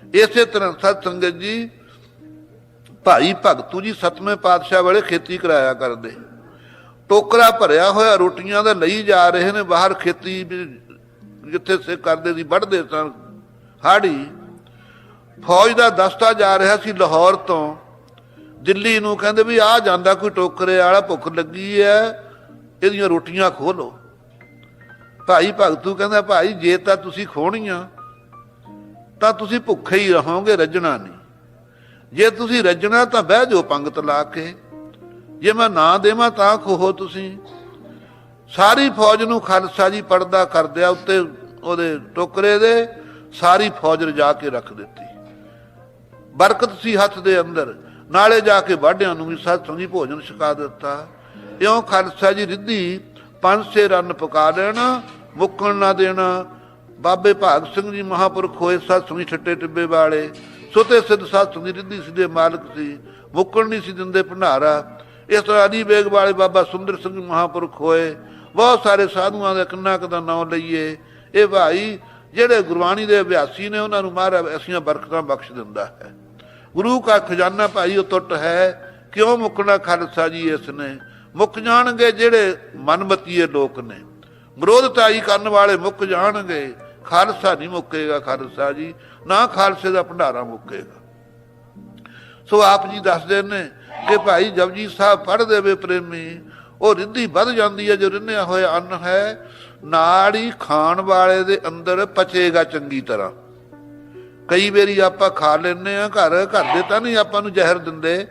ਇਸੇ ਤਰ੍ਹਾਂ ਸਤ ਸੰਗਤ ਜੀ ਭਾਈ ਭਗਤੂ ਜੀ 7ਵੇਂ ਪਾਤਸ਼ਾਹ ਵੇਲੇ ਖੇਤੀ ਕਰਾਇਆ ਕਰਦੇ, ਟੋਕਰਾ ਭਰਿਆ ਹੋਇਆ ਰੋਟੀਆਂ ਦਾ ਲਈ ਜਾ ਰਹੇ ਨੇ ਬਾਹਰ ਖੇਤੀ ਜਿੱਥੇ ਸੇ ਕਰਦੇ ਸੀ, ਵੱਢਦੇ ਸਨ ਹਾੜੀ। ਫੌਜ ਦਾ ਦਸਤਾ ਜਾ ਰਿਹਾ ਸੀ ਲਾਹੌਰ ਤੋਂ ਦਿੱਲੀ ਨੂੰ, ਕਹਿੰਦੇ ਵੀ ਆ ਜਾਂਦਾ ਕੋਈ ਟੋਕਰੇ ਵਾਲਾ, ਭੁੱਖ ਲੱਗੀ ਹੈ, ਇਹਦੀਆਂ ਰੋਟੀਆਂ ਖੋਹ ਲਓ। ਭਾਈ ਭਗਤੂ ਕਹਿੰਦਾ ਭਾਈ ਜੇ ਤਾਂ ਤੁਸੀਂ ਖੋਹਣੀਆਂ ਤਾਂ ਤੁਸੀਂ ਭੁੱਖੇ ਹੀ ਰਹੋਗੇ, ਰੱਜਣਾ ਨਹੀਂ। ਜੇ ਤੁਸੀਂ ਰੱਜਣਾ ਤਾਂ ਬਹਿ ਜਾਓ ਪੰਗਤ ਲਾ ਕੇ, ਜੇ ਮੈਂ ਨਾ ਦੇਵਾਂ ਤਾਂ ਖੋਹੋ ਤੁਸੀਂ। ਸਾਰੀ ਫੌਜ ਨੂੰ ਖਾਲਸਾ ਜੀ ਪਰਦਾ ਕਰਦਿਆ ਉੱਤੇ ਉਹਦੇ ਟੋਕਰੇ ਦੇ, ਸਾਰੀ ਫੌਜ ਰਜਾ ਕੇ ਰੱਖ ਦਿੱਤੀ। ਬਰਕਤ ਸੀ ਹੱਥ ਦੇ ਅੰਦਰ, ਨਾਲੇ ਜਾ ਕੇ ਵਾਢਿਆਂ ਨੂੰ ਵੀ ਸਤ ਸੰਗੀ ਭੋਜਨ ਛਕਾ ਦਿੱਤਾ। ਇਉਂ ਖਾਲਸਾ ਜੀ ਰਿੱਧੀ 5 ਸੇਰ ਅੰਨ ਪਕਾ ਲੈਣਾ, ਮੁੱਕਣ ਨਾ ਦੇਣਾ। ਬਾਬੇ ਭਾਗ ਸਿੰਘ ਜੀ ਮਹਾਂਪੁਰਖ ਹੋਏ ਸਤ ਸੰਗੀ ਛੱਟੇ ਟਿੱਬੇ ਵਾਲੇ, ਸੁਤੇ ਸਿੱਧ ਸਤ ਸੰਗੀ ਰਿੱਧੀ ਸਿੱਧੇ ਮਾਲਕ ਸੀ, ਮੁੱਕਣ ਨਹੀਂ ਸੀ ਦਿੰਦੇ ਭੰਡਾਰਾ। ਇਸ ਤਰ੍ਹਾਂ ਅਲੀ ਬੇਗ ਵਾਲੇ ਬਾਬਾ ਸੁੰਦਰ ਸਿੰਘ ਮਹਾਂਪੁਰਖ ਹੋਏ, ਬਹੁਤ ਸਾਰੇ ਸਾਧੂਆਂ ਦਾ ਕਿੰਨਾ ਕੁ ਦਾ ਨਾਂ ਲਈਏ। ਇਹ ਭਾਈ ਜਿਹੜੇ ਗੁਰਬਾਣੀ ਦੇ ਅਭਿਆਸੀ ਨੇ ਉਹਨਾਂ ਨੂੰ ਮਹਾਰਾਜ ਐਸੀਆਂ ਬਰਕਤਾਂ ਬਖਸ਼ ਦਿੰਦਾ ਹੈ। ਗੁਰੂ ਕਾ ਖਜ਼ਾਨਾ ਭਾਈ ਉਹ ਟੁੱਟ ਹੈ, ਕਿਉਂ ਮੁੱਕਣਾ ਖਾਲਸਾ ਜੀ ਇਸ ਨੇ। ਮੁੱਕ ਜਾਣਗੇ ਜਿਹੜੇ ਮਨਮਤੀਏ ਲੋਕ ਨੇ, ਵਿਰੋਧਤਾਈ ਕਰਨ ਵਾਲੇ ਮੁੱਕ ਜਾਣਗੇ, ਖਾਲਸਾ ਨਹੀਂ ਮੁੱਕੇਗਾ ਖਾਲਸਾ ਜੀ, ਨਾ ਖਾਲਸੇ ਦਾ ਭੰਡਾਰਾ ਮੁੱਕੇਗਾ। ਸੋ ਆਪ ਜੀ ਦੱਸਦੇ ਨੇ ਕਿ ਭਾਈ ਜਪਜੀ ਸਾਹਿਬ ਪੜ੍ਹ ਦੇਵੇ ਪ੍ਰੇਮੀ, ਉਹ ਰਿੱਧੀ ਵੱਧ ਜਾਂਦੀ ਹੈ। ਜੋ ਰਿੰਨਿਆ ਹੋਇਆ ਅੰਨ ਹੈ ਨਾਲ ਹੀ ਖਾਣ ਵਾਲੇ ਦੇ ਅੰਦਰ ਪਚੇਗਾ ਚੰਗੀ ਤਰ੍ਹਾਂ। ਕਈ ਵਾਰੀ ਆਪਾਂ ਖਾ ਲੈਂਦੇ ਹਾਂ, ਘਰ ਦੇ ਤਾਂ ਨਹੀਂ ਆਪਾਂ ਨੂੰ ਜ਼ਹਿਰ ਦਿੰਦੇ,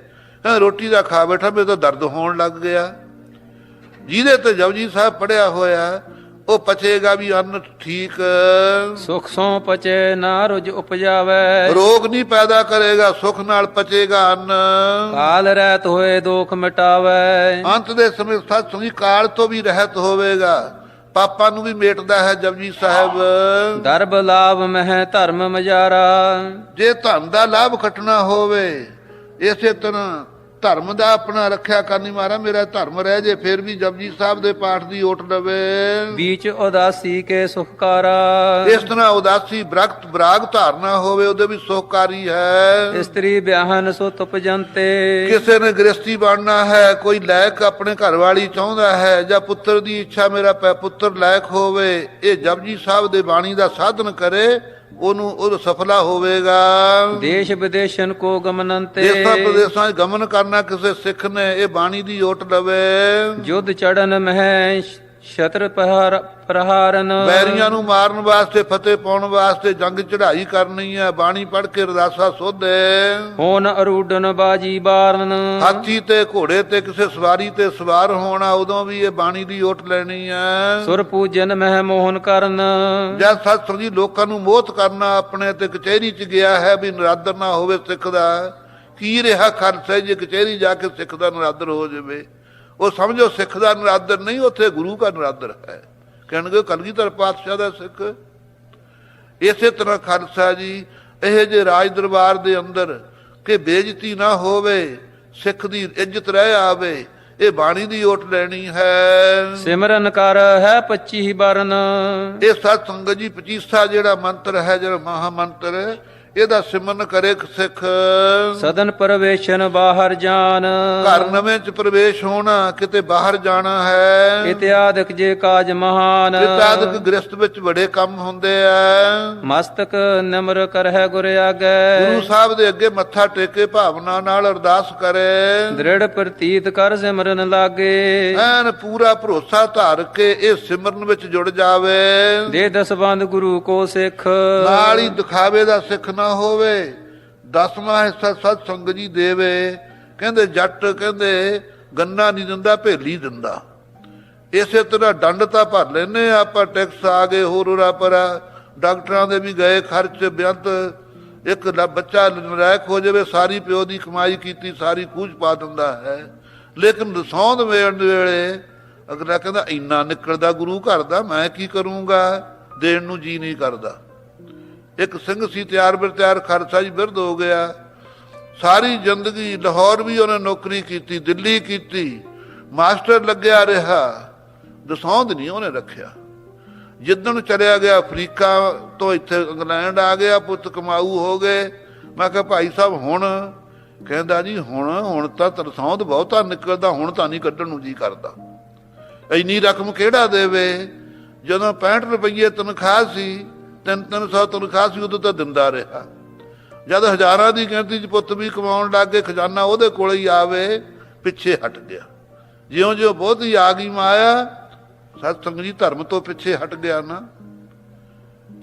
ਰੋਟੀ ਦਾ ਖਾ ਬੈਠਾ ਮੇਰੇ ਤਾਂ ਦਰਦ ਹੋਣ ਲੱਗ ਗਿਆ। ਜਿਹਦੇ ਤੇ ਜਪਜੀ ਸਾਹਿਬ ਪੜਿਆ ਹੋਇਆ ਉਹ ਪਚੇਗਾ ਵੀ ਅੰਨ ਠੀਕ, ਸੁਖ ਸੋ ਪਚੇ ਨਾ ਰੁਜ ਉਪਜਾਵੇ। ਰੋਗ ਨਹੀਂ ਪੈਦਾ ਕਰੇਗਾ, ਸੁਖ ਨਾਲ ਪਚੇਗਾ ਅੰਨ। ਕਾਲ ਰਹਿਤ ਹੋਏ ਦੋਖ ਮਿਟਾਵੇ। ਅੰਤ ਦੇ ਸਮੇਂ ਸਤ ਸੰਗੀ ਕਾਲ ਤੋਂ ਵੀ ਰਹਿਤ ਹੋਵੇਗਾ, ਪਾਪਾਂ ਨੂੰ ਵੀ ਮੇਟਦਾ ਹੈ ਜਪਜੀ ਸਾਹਿਬ। ਦਰਬ ਲਾਭ ਮਹਿ ਧਰਮ ਮਜਾਰਾ। ਜੇ ਧਨ ਦਾ ਲਾਭ ਖੱਟਣਾ ਹੋਵੇ, ਇਸੇ ਤਰ੍ਹਾਂ ਧਰਮ ਦਾ ਆਪਣਾ ਰੱਖਿਆ ਕਰਨੀ, ਮਾਰਾ ਮੇਰਾ ਧਰਮ ਰਹਿ ਜੇ, ਫਿਰ ਵੀ ਜਪਜੀ ਸਾਹਿਬ ਦੇ ਪਾਠ ਦੀ ਓਟ ਲਵੇ। बीच उदासी के सुखकारा। ਇਸ ਤਰ੍ਹਾਂ ਉਦਾਸੀ ਬ੍ਰਖਤ ਬਰਾਗ ਧਾਰਨਾ ਹੋਵੇ, ਉਹਦੇ ਵੀ ਸੁਖਕਾਰੀ ਹੈ। स्त्री ब्याहन सो तुप जनते। ਕਿਸੇ ਨੇ ਗ੍ਰਸਤੀ ਬਣਨਾ ਹੈ, ਕੋਈ ਲਾਇਕ ਆਪਣੇ ਘਰ ਵਾਲੀ ਚਾਹੁੰਦਾ ਹੈ, ਜਾਂ ਪੁੱਤਰ ਦੀ ਇੱਛਾ ਮੇਰਾ ਪੁੱਤਰ ਲਾਇਕ ਹੋਵੇ, ਇਹ ਜਪਜੀ ਸਾਹਿਬ ਦੇ ਬਾਣੀ ਦਾ ਸਾਧਨ ਕਰੇ, ਉਹਨੂੰ ਉਹ ਸਫਲਾ ਹੋਵੇਗਾ। देश विदेशन को गमनंते। ਦੇਸਾਂ ਪ੍ਰਦੇਸਾਂ 'ਚ ਗਮਨ ਕਰਨਾ ਕਿਸੇ ਸਿੱਖ ਨੇ, ਇਹ ਬਾਣੀ ਦੀ ਓਟ ਲਵੇ। युद्ध चढ़न मह शत्र प्रहारन। ਵੈਰੀਆਂ ਨੂੰ ਮਾਰਨ ਵਾਸਤੇ, ਫਤਿਹ ਪਾਉਣ ਵਾਸਤੇ ਜੰਗ ਚੜਾਈ ਕਰਨੀ ਹੈ, ਬਾਣੀ ਪੜ੍ਹ ਕੇ ਅਰਦਾਸਾ ਸੋਧੇ। होन अरूडन बाजी बारन। ਹਾਥੀ ਤੇ ਘੋੜੇ ਤੇ ਕਿਸੇ ਸਵਾਰੀ ਤੇ ਸਵਾਰ ਹੋਣਾ, ਉਦੋਂ ਵੀ ਇਹ ਬਾਣੀ ਦੀ ਓਟ ਲੈਣੀ ਹੈ। सुर पूजन मह मोहन करन। ਜਦ ਸਤ ਸੰਗੀ ਲੋਕਾਂ ਨੂੰ ਮੋਹਤ ਕਰਨਾ, ਆਪਣੇ ਤੇ ਕਚਹਿਰੀ 'ਚ ਗਿਆ ਹੈ ਵੀ ਨਰਾਦਰ ਨਾ ਹੋਵੇ ਸਿੱਖ ਦਾ, ਕੀ ਰਿਹਾ ਖਾਲਸਾ ਜੇ ਕਚਹਿਰੀ ਜਾ ਕੇ ਸਿੱਖ ਦਾ ਨਰਾਦਰ ਹੋ ਜਾਵੇ, ਉਹ ਸਮਝੋ ਸਿੱਖ ਦਾ ਨਰਾਦਰ ਨਹੀਂ, ਉੱਥੇ ਗੁਰੂ ਦਾ ਨਰਾਦਰ ਹੈ। ਕਹਿਣਗੇ ਕਲਗੀਧਰ ਪਾਤਸ਼ਾਹ ਦਾ ਸਿੱਖ। ਇਸੇ ਤਰ੍ਹਾਂ ਖਾਲਸਾ ਜੀ ਇਹ ਜੇ ਰਾਜ ਦਰਬਾਰ ਦੇ ਅੰਦਰ ਕਿ ਬੇਇੱਜ਼ਤੀ ਨਾ ਹੋਵੇ, ਸਿੱਖ ਦੀ ਇੱਜ਼ਤ ਰਹਿ ਆਵੇ, ਇਹ ਬਾਣੀ ਦੀ ਓਟ ਲੈਣੀ ਹੈ। सिमरन कर है 25 बरन। ਇਹ ਸਤ ਸੰਗਤ ਜੀ 25 ਜਿਹੜਾ ਮੰਤਰ ਹੈ, ਜਿਹੜਾ ਮਹਾ ਮੰਤਰ, ਇਹਦਾ ਸਿਮਰਨ ਕਰੇ ਸਿੱਖ। ਸਦਨ ਪ੍ਰਵੇਸ਼ਨ ਬਾਹਰ ਜਾਨ, ਘਰ ਨਵੇਂ ਚ ਪ੍ਰਵੇਸ਼ ਹੋਣਾ, ਕਿਤੇ ਬਾਹਰ ਜਾਣਾ ਹੈ। ਇਤਿਆਦਿਕ ਜੇ ਕਾਜ ਮਹਾਨ, ਇਤਿਆਦਿਕ ਗ੍ਰਸਥ ਵਿੱਚ ਬੜੇ ਕੰਮ ਹੁੰਦੇ ਆ। ਮਸਤਕ ਨਿਮਰ ਕਰਹਿ ਗੁਰ ਆਗੈ, ਗੁਰੂ ਸਾਹਿਬ ਦੇ ਅੱਗੇ ਮੱਥਾ ਟੇਕੇ ਭਾਵਨਾ ਨਾਲ ਅਰਦਾਸ ਕਰੇ। ਦ੍ਰਿੜ ਪ੍ਰਤੀਤ ਕਰ ਸਿਮਰਨ ਲਾਗੇ, ਐਨ ਪੂਰਾ ਭਰੋਸਾ ਧਾਰ ਕੇ ਇਹ ਸਿਮਰਨ ਵਿੱਚ ਜੁੜ ਜਾਵੇ। ਦੇ ਦਸਬੰਦ ਗੁਰੂ ਕੋ ਸਿੱਖ, ਨਾਲ ਹੀ ਦਿਖਾਵੇ ਦਾ ਸਿੱਖ ਨਾ ਹੋਵੇ। 10ਵਾਂ ਹਿੱਸਾ ਸਤ ਸੰਗ ਜੀ ਦੇਵੇ। ਕਹਿੰਦੇ ਜੱਟ ਕਹਿੰਦੇ ਗੰਨਾ ਨਹੀਂ ਦਿੰਦਾ, ਭੇਲੀ ਦਿੰਦਾ। ਇਸੇ ਤਰ੍ਹਾਂ ਦੰਡ ਤਾਂ ਭਰ ਲੈਨੇ ਆਪਾਂ, ਟੈਕਸ ਆ ਗਏ, ਹੋਰ ਉਰਾ ਪਰਾ, ਡਾਕਟਰਾਂ ਦੇ ਵੀ ਗਏ ਖਰਚ ਬੇਅੰਤ। ਇੱਕ ਬੱਚਾ ਨਲਾਇਕ ਹੋ ਜਾਵੇ, ਸਾਰੀ ਪਿਓ ਦੀ ਕਮਾਈ ਕੀਤੀ ਸਾਰੀ ਖੂਜ ਪਾ ਦਿੰਦਾ ਹੈ। ਲੇਕਿਨ ਦਸੌਂਦ ਵੇਲੇ ਅਗਲਾ ਕਹਿੰਦਾ ਇੰਨਾ ਨਿਕਲਦਾ ਗੁਰੂ ਘਰ ਦਾ, ਮੈਂ ਕੀ ਕਰੂੰਗਾ, ਦੇਣ ਨੂੰ ਜੀ ਨਹੀਂ ਕਰਦਾ। ਇੱਕ ਸਿੰਘ ਸੀ ਤਿਆਰ ਬਿਰ ਤਿਆਰ, ਖਾਲਸਾ ਜੀ ਬਿਰਧ ਹੋ ਗਿਆ। ਸਾਰੀ ਜ਼ਿੰਦਗੀ ਲਾਹੌਰ ਵੀ ਉਹਨੇ ਨੌਕਰੀ ਕੀਤੀ, ਦਿੱਲੀ ਕੀਤੀ, ਮਾਸਟਰ ਲੱਗਿਆ ਰਿਹਾ, ਦਸੌਂਦ ਨਹੀਂ ਉਹਨੇ ਰੱਖਿਆ। ਜਿੱਦਣ ਚਲਿਆ ਗਿਆ ਅਫਰੀਕਾ ਤੋਂ ਇੱਥੇ ਇੰਗਲੈਂਡ ਆ ਗਿਆ, ਪੁੱਤ ਕਮਾਊ ਹੋ ਗਏ। ਮੈਂ ਕਿਹਾ ਭਾਈ ਸਾਹਿਬ ਹੁਣ? ਕਹਿੰਦਾ ਜੀ ਹੁਣ ਤਾਂ ਦਸੌਂਦ ਬਹੁਤਾ ਨਿਕਲਦਾ, ਹੁਣ ਤਾਂ ਨਹੀਂ ਕੱਢਣ ਨੂੰ ਜੀ ਕਰਦਾ। ਇੰਨੀ ਰਕਮ ਕਿਹੜਾ ਦੇਵੇ? ਜਦੋਂ 65 ਰੁਪਏ ਤਨਖਾਹ ਸੀ, 300 ਤਨਖਾਹ ਸੀ, ਉਦੋਂ ਤਾਂ ਦਿੰਦਾ ਰਿਹਾ। ਜਦ ਹਜ਼ਾਰਾਂ ਦੀ ਗਿਣਤੀ 'ਚ ਪੁੱਤ ਵੀ ਕਮਾਉਣ ਲੱਗ ਗਏ, ਖਜ਼ਾਨਾ ਉਹਦੇ ਕੋਲ ਹੀ ਆਵੇ, ਪਿੱਛੇ ਹਟ ਗਿਆ। ਜਿਉਂ-ਜਿਉਂ ਬਹੁਤੀ ਆ ਗਈ ਮਾਇਆ, ਸਤ ਸੰਗ ਜੀ ਧਰਮ ਤੋਂ ਪਿੱਛੇ ਹਟ ਗਿਆ ਨਾ।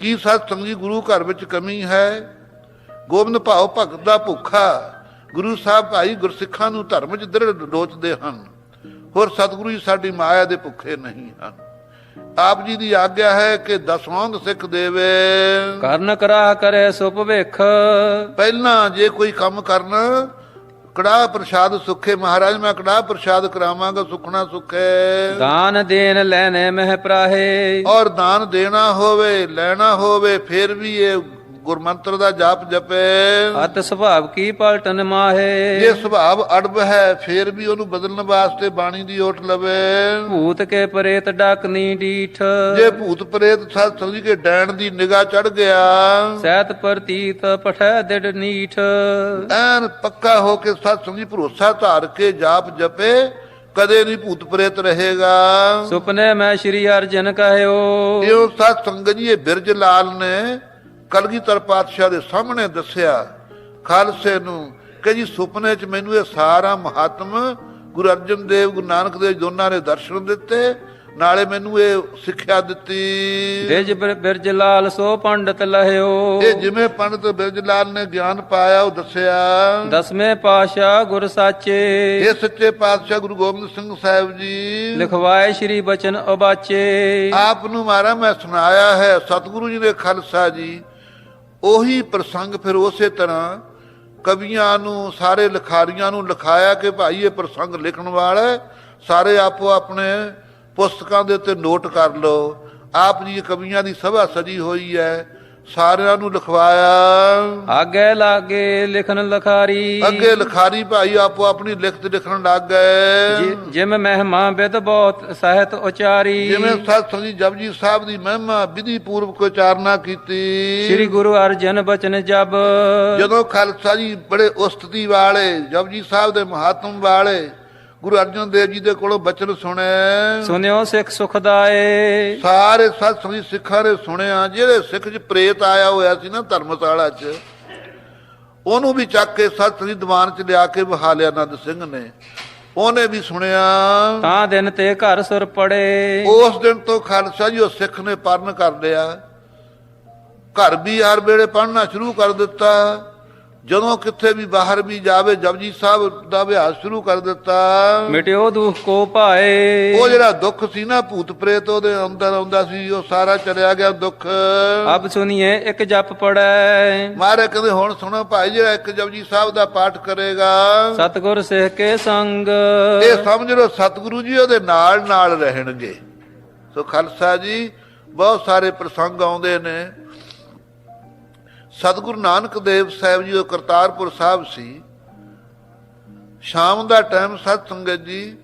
ਕੀ ਸਤ ਸੰਗ ਜੀ ਗੁਰੂ ਘਰ ਵਿੱਚ ਕਮੀ ਹੈ? ਗੋਬਿੰਦ ਭਾਉ ਭਗਤ ਦਾ ਭੁੱਖਾ ਗੁਰੂ ਸਾਹਿਬ ਭਾਈ ਗੁਰਸਿੱਖਾਂ ਨੂੰ ਧਰਮ 'ਚ ਦ੍ਰਿੜ ਲੋਚਦੇ ਹਨ। ਹੋਰ ਸਤਿਗੁਰੂ ਜੀ ਸਾਡੀ ਮਾਇਆ ਦੇ ਭੁੱਖੇ ਨਹੀਂ ਹਨ। ਆਪ ਜੀ ਦੀ ਆਗਿਆ ਹੈ ਕਿ ਦਸਵੰਧ ਸਿੱਖ ਦੇਵੇ। ਕਰਨ ਕਰਾ ਕਰੇ ਸੋ ਭਵਿੱਖ, ਪਹਿਲਾਂ ਜੇ ਕੋਈ ਕੰਮ ਕਰਨਾ, ਕੜਾਹ ਪ੍ਰਸ਼ਾਦ ਸੁੱਖੇ। ਮਹਾਰਾਜ ਮੈਂ ਕੜਾਹ ਪ੍ਰਸ਼ਾਦ ਕਰਾਵਾਂਗਾ, ਸੁਖਣਾ ਸੁੱਖੇ। ਦਾਨ ਦੇਣ ਲੈਣੇ ਮਹਿ ਪ੍ਰਾਹੇ, ਔਰ ਦਾਨ ਦੇਣਾ ਹੋਵੇ ਲੈਣਾ ਹੋਵੇ, ਫਿਰ ਵੀ ਇਹ ਗੁਰਮੰਤਰ ਦਾ ਜਾਪ ਜਪੇ। ਅਤ ਸੁਭਾਵ ਕੀ ਪਲਟਨ ਮਾਹੇ, ਜੇ ਸੁਭਾਵ ਅੜਬ ਹੈ ਫਿਰ ਵੀ ਉਹਨੂੰ ਬਦਲਣ ਵਾਸਤੇ ਬਾਣੀ ਦੀ ਓਟ ਲਵੇ। ਭੂਤ ਕੇ ਪ੍ਰੇਤ ਡਾਕਨੀ ਡੀਠ, ਜੇ ਭੂਤ ਪ੍ਰੇਤ ਸਤ ਸੰਗ ਕੇ ਡੈਣ ਦੀ ਨਿਗਾਹ ਚੜ ਗਿਆ, ਸਹਿਤ ਪ੍ਰਤੀਤ ਪਠੈ ਦਿੜ ਨੀਠ। ਐਨ ਪੱਕਾ ਹੋ ਕੇ ਸਤ ਸੰਗ ਭਰੋਸਾ ਧਾਰ ਕੇ ਜਾਪ ਜਪੇ, ਕਦੇ ਨਹੀਂ ਭੂਤ ਪ੍ਰੇਤ ਰਹੇਗਾ। ਸੁਪਨੇ ਮੈਂ ਸ਼੍ਰੀ ਅਰਜਨ ਕਹਿਓ, ਇਹ ਸਤ ਸੰਗ ਜੀ ਇਹ ਬਿਰਜ ਲਾਲ ਨੇ ਕਲਗੀਧਰ ਪਾਤਸ਼ਾਹ ਦੇ ਸਾਹਮਣੇ ਦੱਸਿਆ ਖਾਲਸੇ ਨੂੰ ਕਿ ਜੀ ਸੁਪਨੇ 'ਚ ਮੈਨੂੰ ਇਹ ਸਾਰਾ ਮਹਾਤਮ ਗੁਰੂ ਅਰਜਨ ਦੇਵ ਗੁਰੂ ਨਾਨਕ ਦੇਵ ਦੋਨਾਂ ਨੇ ਦਰਸ਼ਨ ਦਿੱਤੇ, ਨਾਲੇ ਮੈਨੂੰ ਇਹ ਸਿੱਖਿਆ ਦਿੱਤੀ। ਦਿਜ ਬਿਰਜ ਲਾਲ ਸੋ ਪੰਡਤ ਲਹਿਓ, ਇਹ ਜਿਵੇਂ ਪੰਡਤ ਬਿਰਜ ਲਾਲ ਨੇ ਗਿਆਨ ਪਾਇਆ ਉਹ ਦੱਸਿਆ। ਦਸਵੇਂ ਪਾਤਸ਼ਾਹ ਗੁਰ ਸਾਚੇ, ਇਹ ਸੱਚੇ ਪਾਤਸ਼ਾਹ ਗੁਰੂ ਗੋਬਿੰਦ ਸਿੰਘ ਸਾਹਿਬ ਜੀ ਲਿਖਵਾਏ ਸ਼੍ਰੀ ਬਚਨ ਉਬਾਚੇ। ਆਪ ਨੂੰ ਮਾਰਾ ਮੈਂ ਸੁਣਾਇਆ ਹੈ ਸਤਿਗੁਰੂ ਜੀ ਨੇ ਖਾਲਸਾ ਜੀ। ਉਹੀ ਪ੍ਰਸੰਗ ਫਿਰ ਉਸੇ ਤਰ੍ਹਾਂ ਕਵੀਆਂ ਨੂੰ, ਸਾਰੇ ਲਿਖਾਰੀਆਂ ਨੂੰ ਲਿਖਾਇਆ ਕਿ ਭਾਈ ਇਹ ਪ੍ਰਸੰਗ ਲਿਖਣ ਵਾਲਾ ਸਾਰੇ ਆਪੋ ਆਪਣੇ ਪੁਸਤਕਾਂ ਦੇ ਉੱਤੇ ਨੋਟ ਕਰ ਲਓ। ਆਪ ਜੀ ਕਵੀਆਂ ਦੀ ਸਭਾ ਸਜੀ ਹੋਈ ਹੈ, ਸਾਰਿਆਂ ਨੂੰ ਲਿਖਵਾਇਆ। ਆਗੇ ਲਾਗੇ ਲਿਖਣ ਲਖਾਰੀ, ਅੱਗੇ ਲਿਖਾਰੀ ਭਾਈ ਆਪੋ ਆਪਣੀ ਲਿਖਤ ਲਿਖਣ ਲੱਗ ਗਏ। ਜਿਵੇਂ ਮਹਿਮਾ ਵਿਦ ਬਹੁਤ ਸਾਹਿਤ ਉਚਾਰੀ, ਜਿਵੇਂ ਸਤ ਸੰਗ ਜੀ ਜਪਜੀ ਸਾਹਿਬ ਦੀ ਮਹਿਮਾ ਵਿਧੀ ਪੂਰਵਕ ਉਚਾਰਨਾ ਕੀਤੀ। ਸ੍ਰੀ ਗੁਰੂ ਅਰਜਨ ਬਚਨ ਜਬ, ਜਦੋਂ ਖਾਲਸਾ ਜੀ ਬੜੇ ਉਸਤਤੀ ਵਾਲੇ ਜਪਜੀ ਸਾਹਿਬ ਦੇ ਮਹਾਤਮ ਵਾਲੇ ਗੁਰੂ ਅਰਜਨ ਦੇਵ ਜੀ ਦੇ ਕੋਲੋਂ ਬਚਨ ਸੁਣੇ, ਸੁਨਿਓ ਸਿੱਖ ਸੁਖਦਾਏ। ਸਾਰੇ ਸਤ ਸੰਗ ਸਿੱਖਾਂ ਨੇ ਸੁਣਿਆ। ਜਿਹੜੇ ਸਿੱਖ 'ਚ ਪ੍ਰੇਤ ਆਇਆ ਹੋਇਆ ਸੀ ਨਾ ਧਰਮਸ਼ਾਲਾ 'ਚ, ਉਹਨੂੰ ਵੀ ਚੱਕ ਕੇ ਸਤ ਸੰਗ ਦੀਵਾਨ 'ਚ ਲਿਆ ਕੇ ਬਹਾ ਲਿਆ ਆਨੰਦ ਸਿੰਘ ਨੇ। ਉਹਨੇ ਵੀ ਸੁਣਿਆ। ਤਾਂ ਦਿਨ ਤੇ ਘਰ ਸੁਰ ਪੜੇ, ਉਸ ਦਿਨ ਤੋਂ ਖਾਲਸਾ ਜੀ ਉਹ ਸਿੱਖ ਨੇ ਪੜਨ ਕਰ ਲਿਆ। ਘਰ ਵੀ ਹਰ ਵੇਲੇ ਪੜ੍ਹਨਾ ਸ਼ੁਰੂ ਕਰ ਦਿੱਤਾ। ਜਦੋਂ ਕਿੱਥੇ ਵੀ ਬਾਹਰ ਵੀ ਜਾਵੇ ਜਪਜੀ ਸਾਹਿਬ ਦਾ ਅਭਿਆਸ ਸ਼ੁਰੂ ਕਰ ਦਿੱਤਾ। ਮਿਟਿਓ ਦੁੱਖ ਕੋ ਭਾਏ, ਉਹ ਜਿਹੜਾ ਦੁੱਖ ਸੀ ਨਾ ਭੂਤ ਪ੍ਰੇਤ ਉਹਦੇ ਅੰਦਰ ਆਉਂਦਾ ਸੀ, ਉਹ ਸਾਰਾ ਚਲਿਆ ਗਿਆ ਦੁੱਖ। ਅਬ ਸੁਣੀਏ ਇੱਕ ਜਪ ਪੜੈ, ਮਾਰੇ ਕਹਿੰਦੇ ਹੁਣ ਸੁਣੋ ਭਾਈ, ਜਿਹੜਾ ਇੱਕ ਜਪਜੀ ਸਾਹਿਬ ਦਾ ਪਾਠ ਕਰੇਗਾ ਸਤਿਗੁਰ ਸਿੱਖ ਕੇ ਸੰਗ, ਇਹ ਸਮਝ ਲਓ ਸਤਿਗੁਰੂ ਜੀ ਉਹਦੇ ਨਾਲ ਨਾਲ ਰਹਿਣਗੇ। ਸੋ ਖਾਲਸਾ ਜੀ ਬਹੁਤ ਸਾਰੇ ਪ੍ਰਸੰਗ ਆਉਂਦੇ ਨੇ। ਸਤਿਗੁਰੂ ਨਾਨਕ ਦੇਵ ਸਾਹਿਬ ਜੀ ਉਹ ਕਰਤਾਰਪੁਰ ਸਾਹਿਬ ਸੀ। ਸ਼ਾਮ ਦਾ ਟਾਈਮ ਸਤ ਸੰਗਤ ਜੀ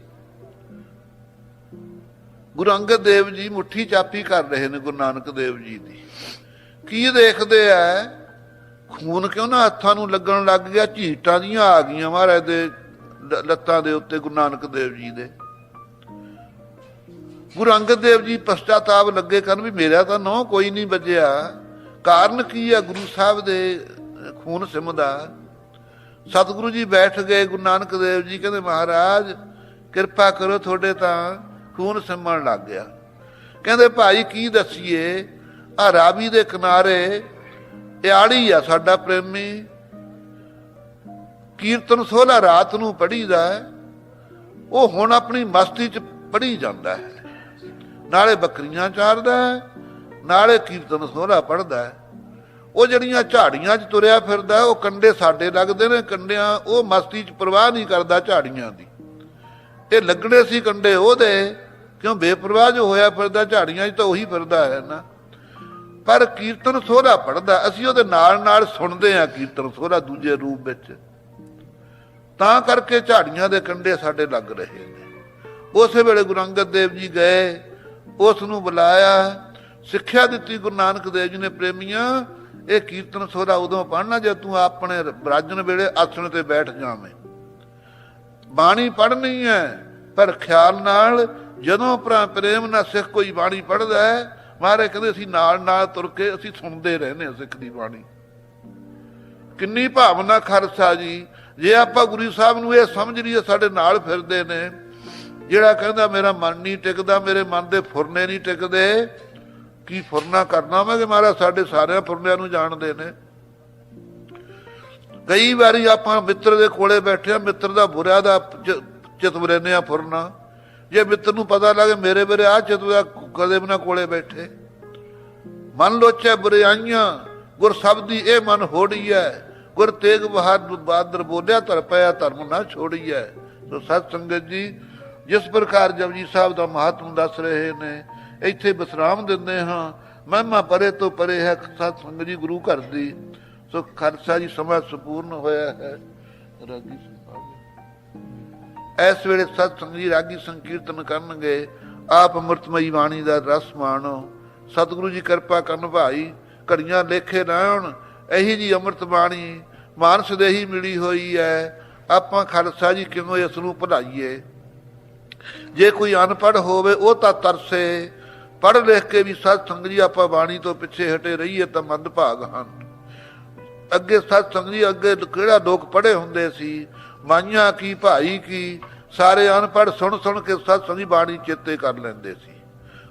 ਗੁਰੂ ਅੰਗਦ ਦੇਵ ਜੀ ਮੁੱਠੀ ਚਾਪੀ ਕਰ ਰਹੇ ਨੇ ਗੁਰੂ ਨਾਨਕ ਦੇਵ ਜੀ ਦੀ। ਕੀ ਦੇਖਦੇ ਆ ਖੂਨ ਕਿਉਂ ਨਾ ਹੱਥਾਂ ਨੂੰ ਲੱਗਣ ਲੱਗ ਗਿਆ, ਝੀਟਾਂ ਦੀਆਂ ਆ ਗਈਆਂ ਮਹਾਰਾਜ ਦੇ ਲੱਤਾਂ ਦੇ ਉੱਤੇ, ਗੁਰੂ ਨਾਨਕ ਦੇਵ ਜੀ ਦੇ। ਗੁਰੂ ਅੰਗਦ ਦੇਵ ਜੀ ਪਛਤਾਤਾਪ ਲੱਗੇ ਕਰਨ ਵੀ ਮੇਰਾ ਤਾਂ ਨਹੁੰ ਕੋਈ ਨਹੀਂ ਵੱਜਿਆ, ਕਾਰਨ ਕੀ ਆ ਗੁਰੂ ਸਾਹਿਬ ਦੇ ਖੂਨ ਸਿਮਦਾ। ਸਤਿਗੁਰੂ ਜੀ ਬੈਠ ਗਏ, ਗੁਰੂ ਨਾਨਕ ਦੇਵ ਜੀ ਕਹਿੰਦੇ ਮਹਾਰਾਜ ਕਿਰਪਾ ਕਰੋ, ਤੁਹਾਡੇ ਤਾਂ ਖੂਨ ਸਿਮਣ ਲੱਗ ਗਿਆ। ਕਹਿੰਦੇ ਭਾਈ ਕੀ ਦੱਸੀਏ, ਆ ਰਾਵੀ ਦੇ ਕਿਨਾਰੇ ਇਆੜੀ ਆ ਸਾਡਾ ਪ੍ਰੇਮੀ, ਕੀਰਤਨ ਸੋਹਲਾ ਰਾਤ ਨੂੰ ਪੜ੍ਹੀਦਾ, ਉਹ ਹੁਣ ਆਪਣੀ ਮਸਤੀ 'ਚ ਪੜ੍ਹੀ ਜਾਂਦਾ ਹੈ, ਨਾਲੇ ਬੱਕਰੀਆਂ ਚਾਰਦਾ, ਨਾਲੇ ਕੀਰਤਨ ਸੋਹਲਾ ਪੜ੍ਹਦਾ। ਉਹ ਜਿਹੜੀਆਂ ਝਾੜੀਆਂ 'ਚ ਤੁਰਿਆ ਫਿਰਦਾ, ਉਹ ਕੰਡੇ ਸਾਡੇ ਲੱਗਦੇ ਨੇ, ਕੰਡਿਆਂ ਉਹ ਮਸਤੀ 'ਚ ਪਰਵਾਹ ਨਹੀਂ ਕਰਦਾ ਝਾੜੀਆਂ ਦੀ। ਇਹ ਲੱਗਣੇ ਸੀ ਕੰਡੇ ਉਹਦੇ, ਕਿਉਂ ਬੇਪਰਵਾਹ ਜੋ ਹੋਇਆ ਫਿਰਦਾ ਝਾੜੀਆਂ 'ਚ ਤਾਂ ਉਹੀ ਫਿਰਦਾ ਹੈ ਨਾ। ਪਰ ਕੀਰਤਨ ਸੋਹਲਾ ਪੜ੍ਹਦਾ, ਅਸੀਂ ਉਹਦੇ ਨਾਲ ਨਾਲ ਸੁਣਦੇ ਹਾਂ ਕੀਰਤਨ ਸੋਹਲਾ ਦੂਜੇ ਰੂਪ ਵਿੱਚ, ਤਾਂ ਕਰਕੇ ਝਾੜੀਆਂ ਦੇ ਕੰਡੇ ਸਾਡੇ ਲੱਗ ਰਹੇ ਨੇ। ਉਸੇ ਵੇਲੇ ਗੁਰੂ ਅੰਗਦ ਦੇਵ ਜੀ ਗਏ, ਉਸ ਨੂੰ ਬੁਲਾਇਆ, ਸਿੱਖਿਆ ਦਿੱਤੀ ਗੁਰੂ ਨਾਨਕ ਦੇਵ ਜੀ ਨੇ, ਪ੍ਰੇਮੀਆਂ ਇਹ ਕੀਰਤਨ ਸੋਹਲਾ ਉਦੋਂ ਪੜ੍ਹਨਾ ਜੇ ਤੂੰ ਆਪਣੇ ਬਰਾਜਨ ਵੇਲੇ ਆਸਣ ਤੇ ਬੈਠ ਜਾਵੇਂ। ਬਾਣੀ ਪੜ੍ਹਨੀ ਹੈ ਪਰ ਖਿਆਲ ਨਾਲ, ਜਦੋਂ ਪ੍ਰੇਮ ਨਾਲ ਸਿੱਖ ਕੋਈ ਬਾਣੀ ਪੜ੍ਹਦਾ ਹੈ, ਮਹਾਰਾਜ ਕਹਿੰਦੇ ਅਸੀਂ ਨਾਲ ਨਾਲ ਤੁਰ ਕੇ ਅਸੀਂ ਸੁਣਦੇ ਰਹਿੰਦੇ ਸਿੱਖ ਦੀ ਬਾਣੀ। ਕਿੰਨੀ ਭਾਵਨਾ ਖਾਲਸਾ ਜੀ, ਜੇ ਆਪਾਂ ਗੁਰੂ ਸਾਹਿਬ ਨੂੰ ਇਹ ਸਮਝ ਲਈਏ ਸਾਡੇ ਨਾਲ ਫਿਰਦੇ ਨੇ। ਜਿਹੜਾ ਕਹਿੰਦਾ ਮੇਰਾ ਮਨ ਨਹੀਂ ਟਿਕਦਾ, ਮੇਰੇ ਮਨ ਦੇ ਫੁਰਨੇ ਨਹੀਂ ਟਿਕਦੇ, ਕੀ ਫੁਰਨਾ ਕਰਨਾ ਮੈਂ ਕਿ ਮਹਾਰਾਜ ਸਾਡੇ ਸਾਰਿਆਂ ਫੁਰਨਿਆਂ ਨੂੰ ਜਾਣਦੇ ਨੇ। ਕਈ ਵਾਰੀ ਆਪਾਂ ਮਿੱਤਰ ਦੇ ਕੋਲੇ ਬੈਠੇ ਆ, ਮਿੱਤਰ ਦਾ ਬੁਰਿਆ ਦਾ ਚਿਤਵਰਨੇ ਆ ਫੁਰਨਾ, ਜੇ ਮਿੱਤਰ ਨੂੰ ਪਤਾ ਲੱਗੇ ਮੇਰੇ ਬਾਰੇ ਆ ਚਿਤਵਿਆ, ਕਦੇ ਵੀ ਨਾ ਕੋਲੇ ਬੈਠੇ। ਮਨ ਲੋਚੇ ਬੁਰਿਆਈਆਂ ਗੁਰ ਸ਼ਬਦੀ ਇਹ ਮਨ ਹੋੜੀ ਹੈ, ਗੁਰ ਤੇਗ ਬਹਾਦਰ ਬੋਲਿਆ ਧਰ ਪਿਆ ਧਰਮ ਨਾ ਛੋੜੀ ਹੈ। ਸੋ ਸਤ ਸੰਗਤ ਜੀ, ਜਿਸ ਪ੍ਰਕਾਰ ਜਪਜੀ ਸਾਹਿਬ ਦਾ ਮਹੱਤਵ ਦੱਸ ਰਹੇ ਨੇ, ਇੱਥੇ ਵਿਸਰਾਮ ਦਿੰਦੇ ਹਾਂ। ਮਹਿਮਾ ਪਰੇ ਤੋਂ ਪਰੇ ਹੈ ਸਤ ਸੰਗਤ ਜੀ ਗੁਰੂ ਘਰ ਦੀ। ਸੋ ਖਾਲਸਾ ਜੀ ਸਮਾਂ ਸੰਪੂਰਨ ਹੋਇਆ ਹੈ। ਰਾਗੀ ਇਸ ਵੇਲੇ ਸਤ ਸੰਗਤ ਜੀ ਰਾਗੀ ਸੰਕੀਰਤਨ ਕਰਨਗੇ। ਆਪ ਅੰਮ੍ਰਿਤਮਈ ਬਾਣੀ ਦਾ ਰਸ ਮਾਣੋ। ਸਤਿਗੁਰੂ ਜੀ ਕਿਰਪਾ ਕਰਨ ਭਾਈ, ਘੜੀਆਂ ਲੇਖੇ ਨਾ ਹੋਣ, ਇਹੀ ਜੀ ਅੰਮ੍ਰਿਤ ਬਾਣੀ ਮਾਨਸ ਦੇ ਹੀ ਮਿਲੀ ਹੋਈ ਹੈ। ਆਪਾਂ ਖਾਲਸਾ ਜੀ ਕਿਵੇਂ ਇਸ ਨੂੰ ਭੁਲਾਈਏ। ਜੇ ਕੋਈ ਅਨਪੜ੍ਹ ਹੋਵੇ ਉਹ ਤਾਂ ਤਰਸੇ, ਪੜ੍ਹ ਲਿਖ ਕੇ ਵੀ ਸਤ ਸੰਗਤ ਜੀ ਆਪਾਂ ਬਾਣੀ ਤੋਂ ਪਿੱਛੇ ਹਟੇ ਰਹੀਏ ਤਾਂ ਮੰਦਭਾਗ ਹਨ। ਅੱਗੇ ਸਤ ਸੰਗਤ ਜੀ, ਅੱਗੇ ਕਿਹੜਾ ਲੋਕ ਪੜ੍ਹੇ ਹੁੰਦੇ ਸੀ, ਮਾਈਆਂ ਕੀ ਭਾਈ ਕੀ, ਸਾਰੇ ਅਨਪੜ੍ਹ ਸੁਣ ਸੁਣ ਕੇ ਸਤ ਸੰਗਤ ਜੀ ਬਾਣੀ ਚੇਤੇ ਕਰ ਲੈਂਦੇ ਸੀ।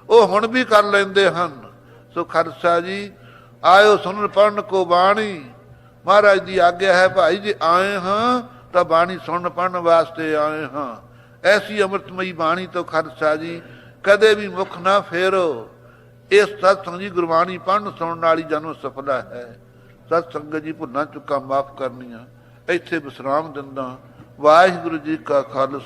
ਉਹ ਹੁਣ ਵੀ ਕਰ ਲੈਂਦੇ ਹਨ। ਸੋ ਖਾਲਸਾ ਜੀ, ਆਇਓ ਸੁਣਨ ਪੜ੍ਹਨ ਕੋ ਬਾਣੀ, ਮਹਾਰਾਜ ਦੀ ਆਗਿਆ ਹੈ ਭਾਈ ਜੀ, ਆਏ ਹਾਂ ਤਾਂ ਬਾਣੀ ਸੁਣਨ ਪੜ੍ਹਨ ਵਾਸਤੇ ਆਏ ਹਾਂ। ਐਸੀ ਅੰਮ੍ਰਿਤਮਈ ਬਾਣੀ ਤੋਂ ਖਾਲਸਾ ਜੀ ਕਦੇ ਵੀ ਮੁੱਖ ਨਾ ਫੇਰੋ। ਇਸ ਸਤ ਸੰਗਤ ਜੀ ਗੁਰਬਾਣੀ ਪੜ੍ਹਨ ਸੁਣਨ ਵਾਲੀ ਜਨਮ ਸਫਲਾ ਹੈ। ਸਤ ਸੰਗਤ ਜੀ ਭੁੱਲਾਂ ਚੁੱਕਾਂ ਮਾਫ ਕਰਨੀਆਂ। ਇੱਥੇ ਵਿਸਰਾਮ ਦਿੰਦਾ। ਵਾਹਿਗੁਰੂ ਜੀ ਕਾ ਖਾਲਸਾ।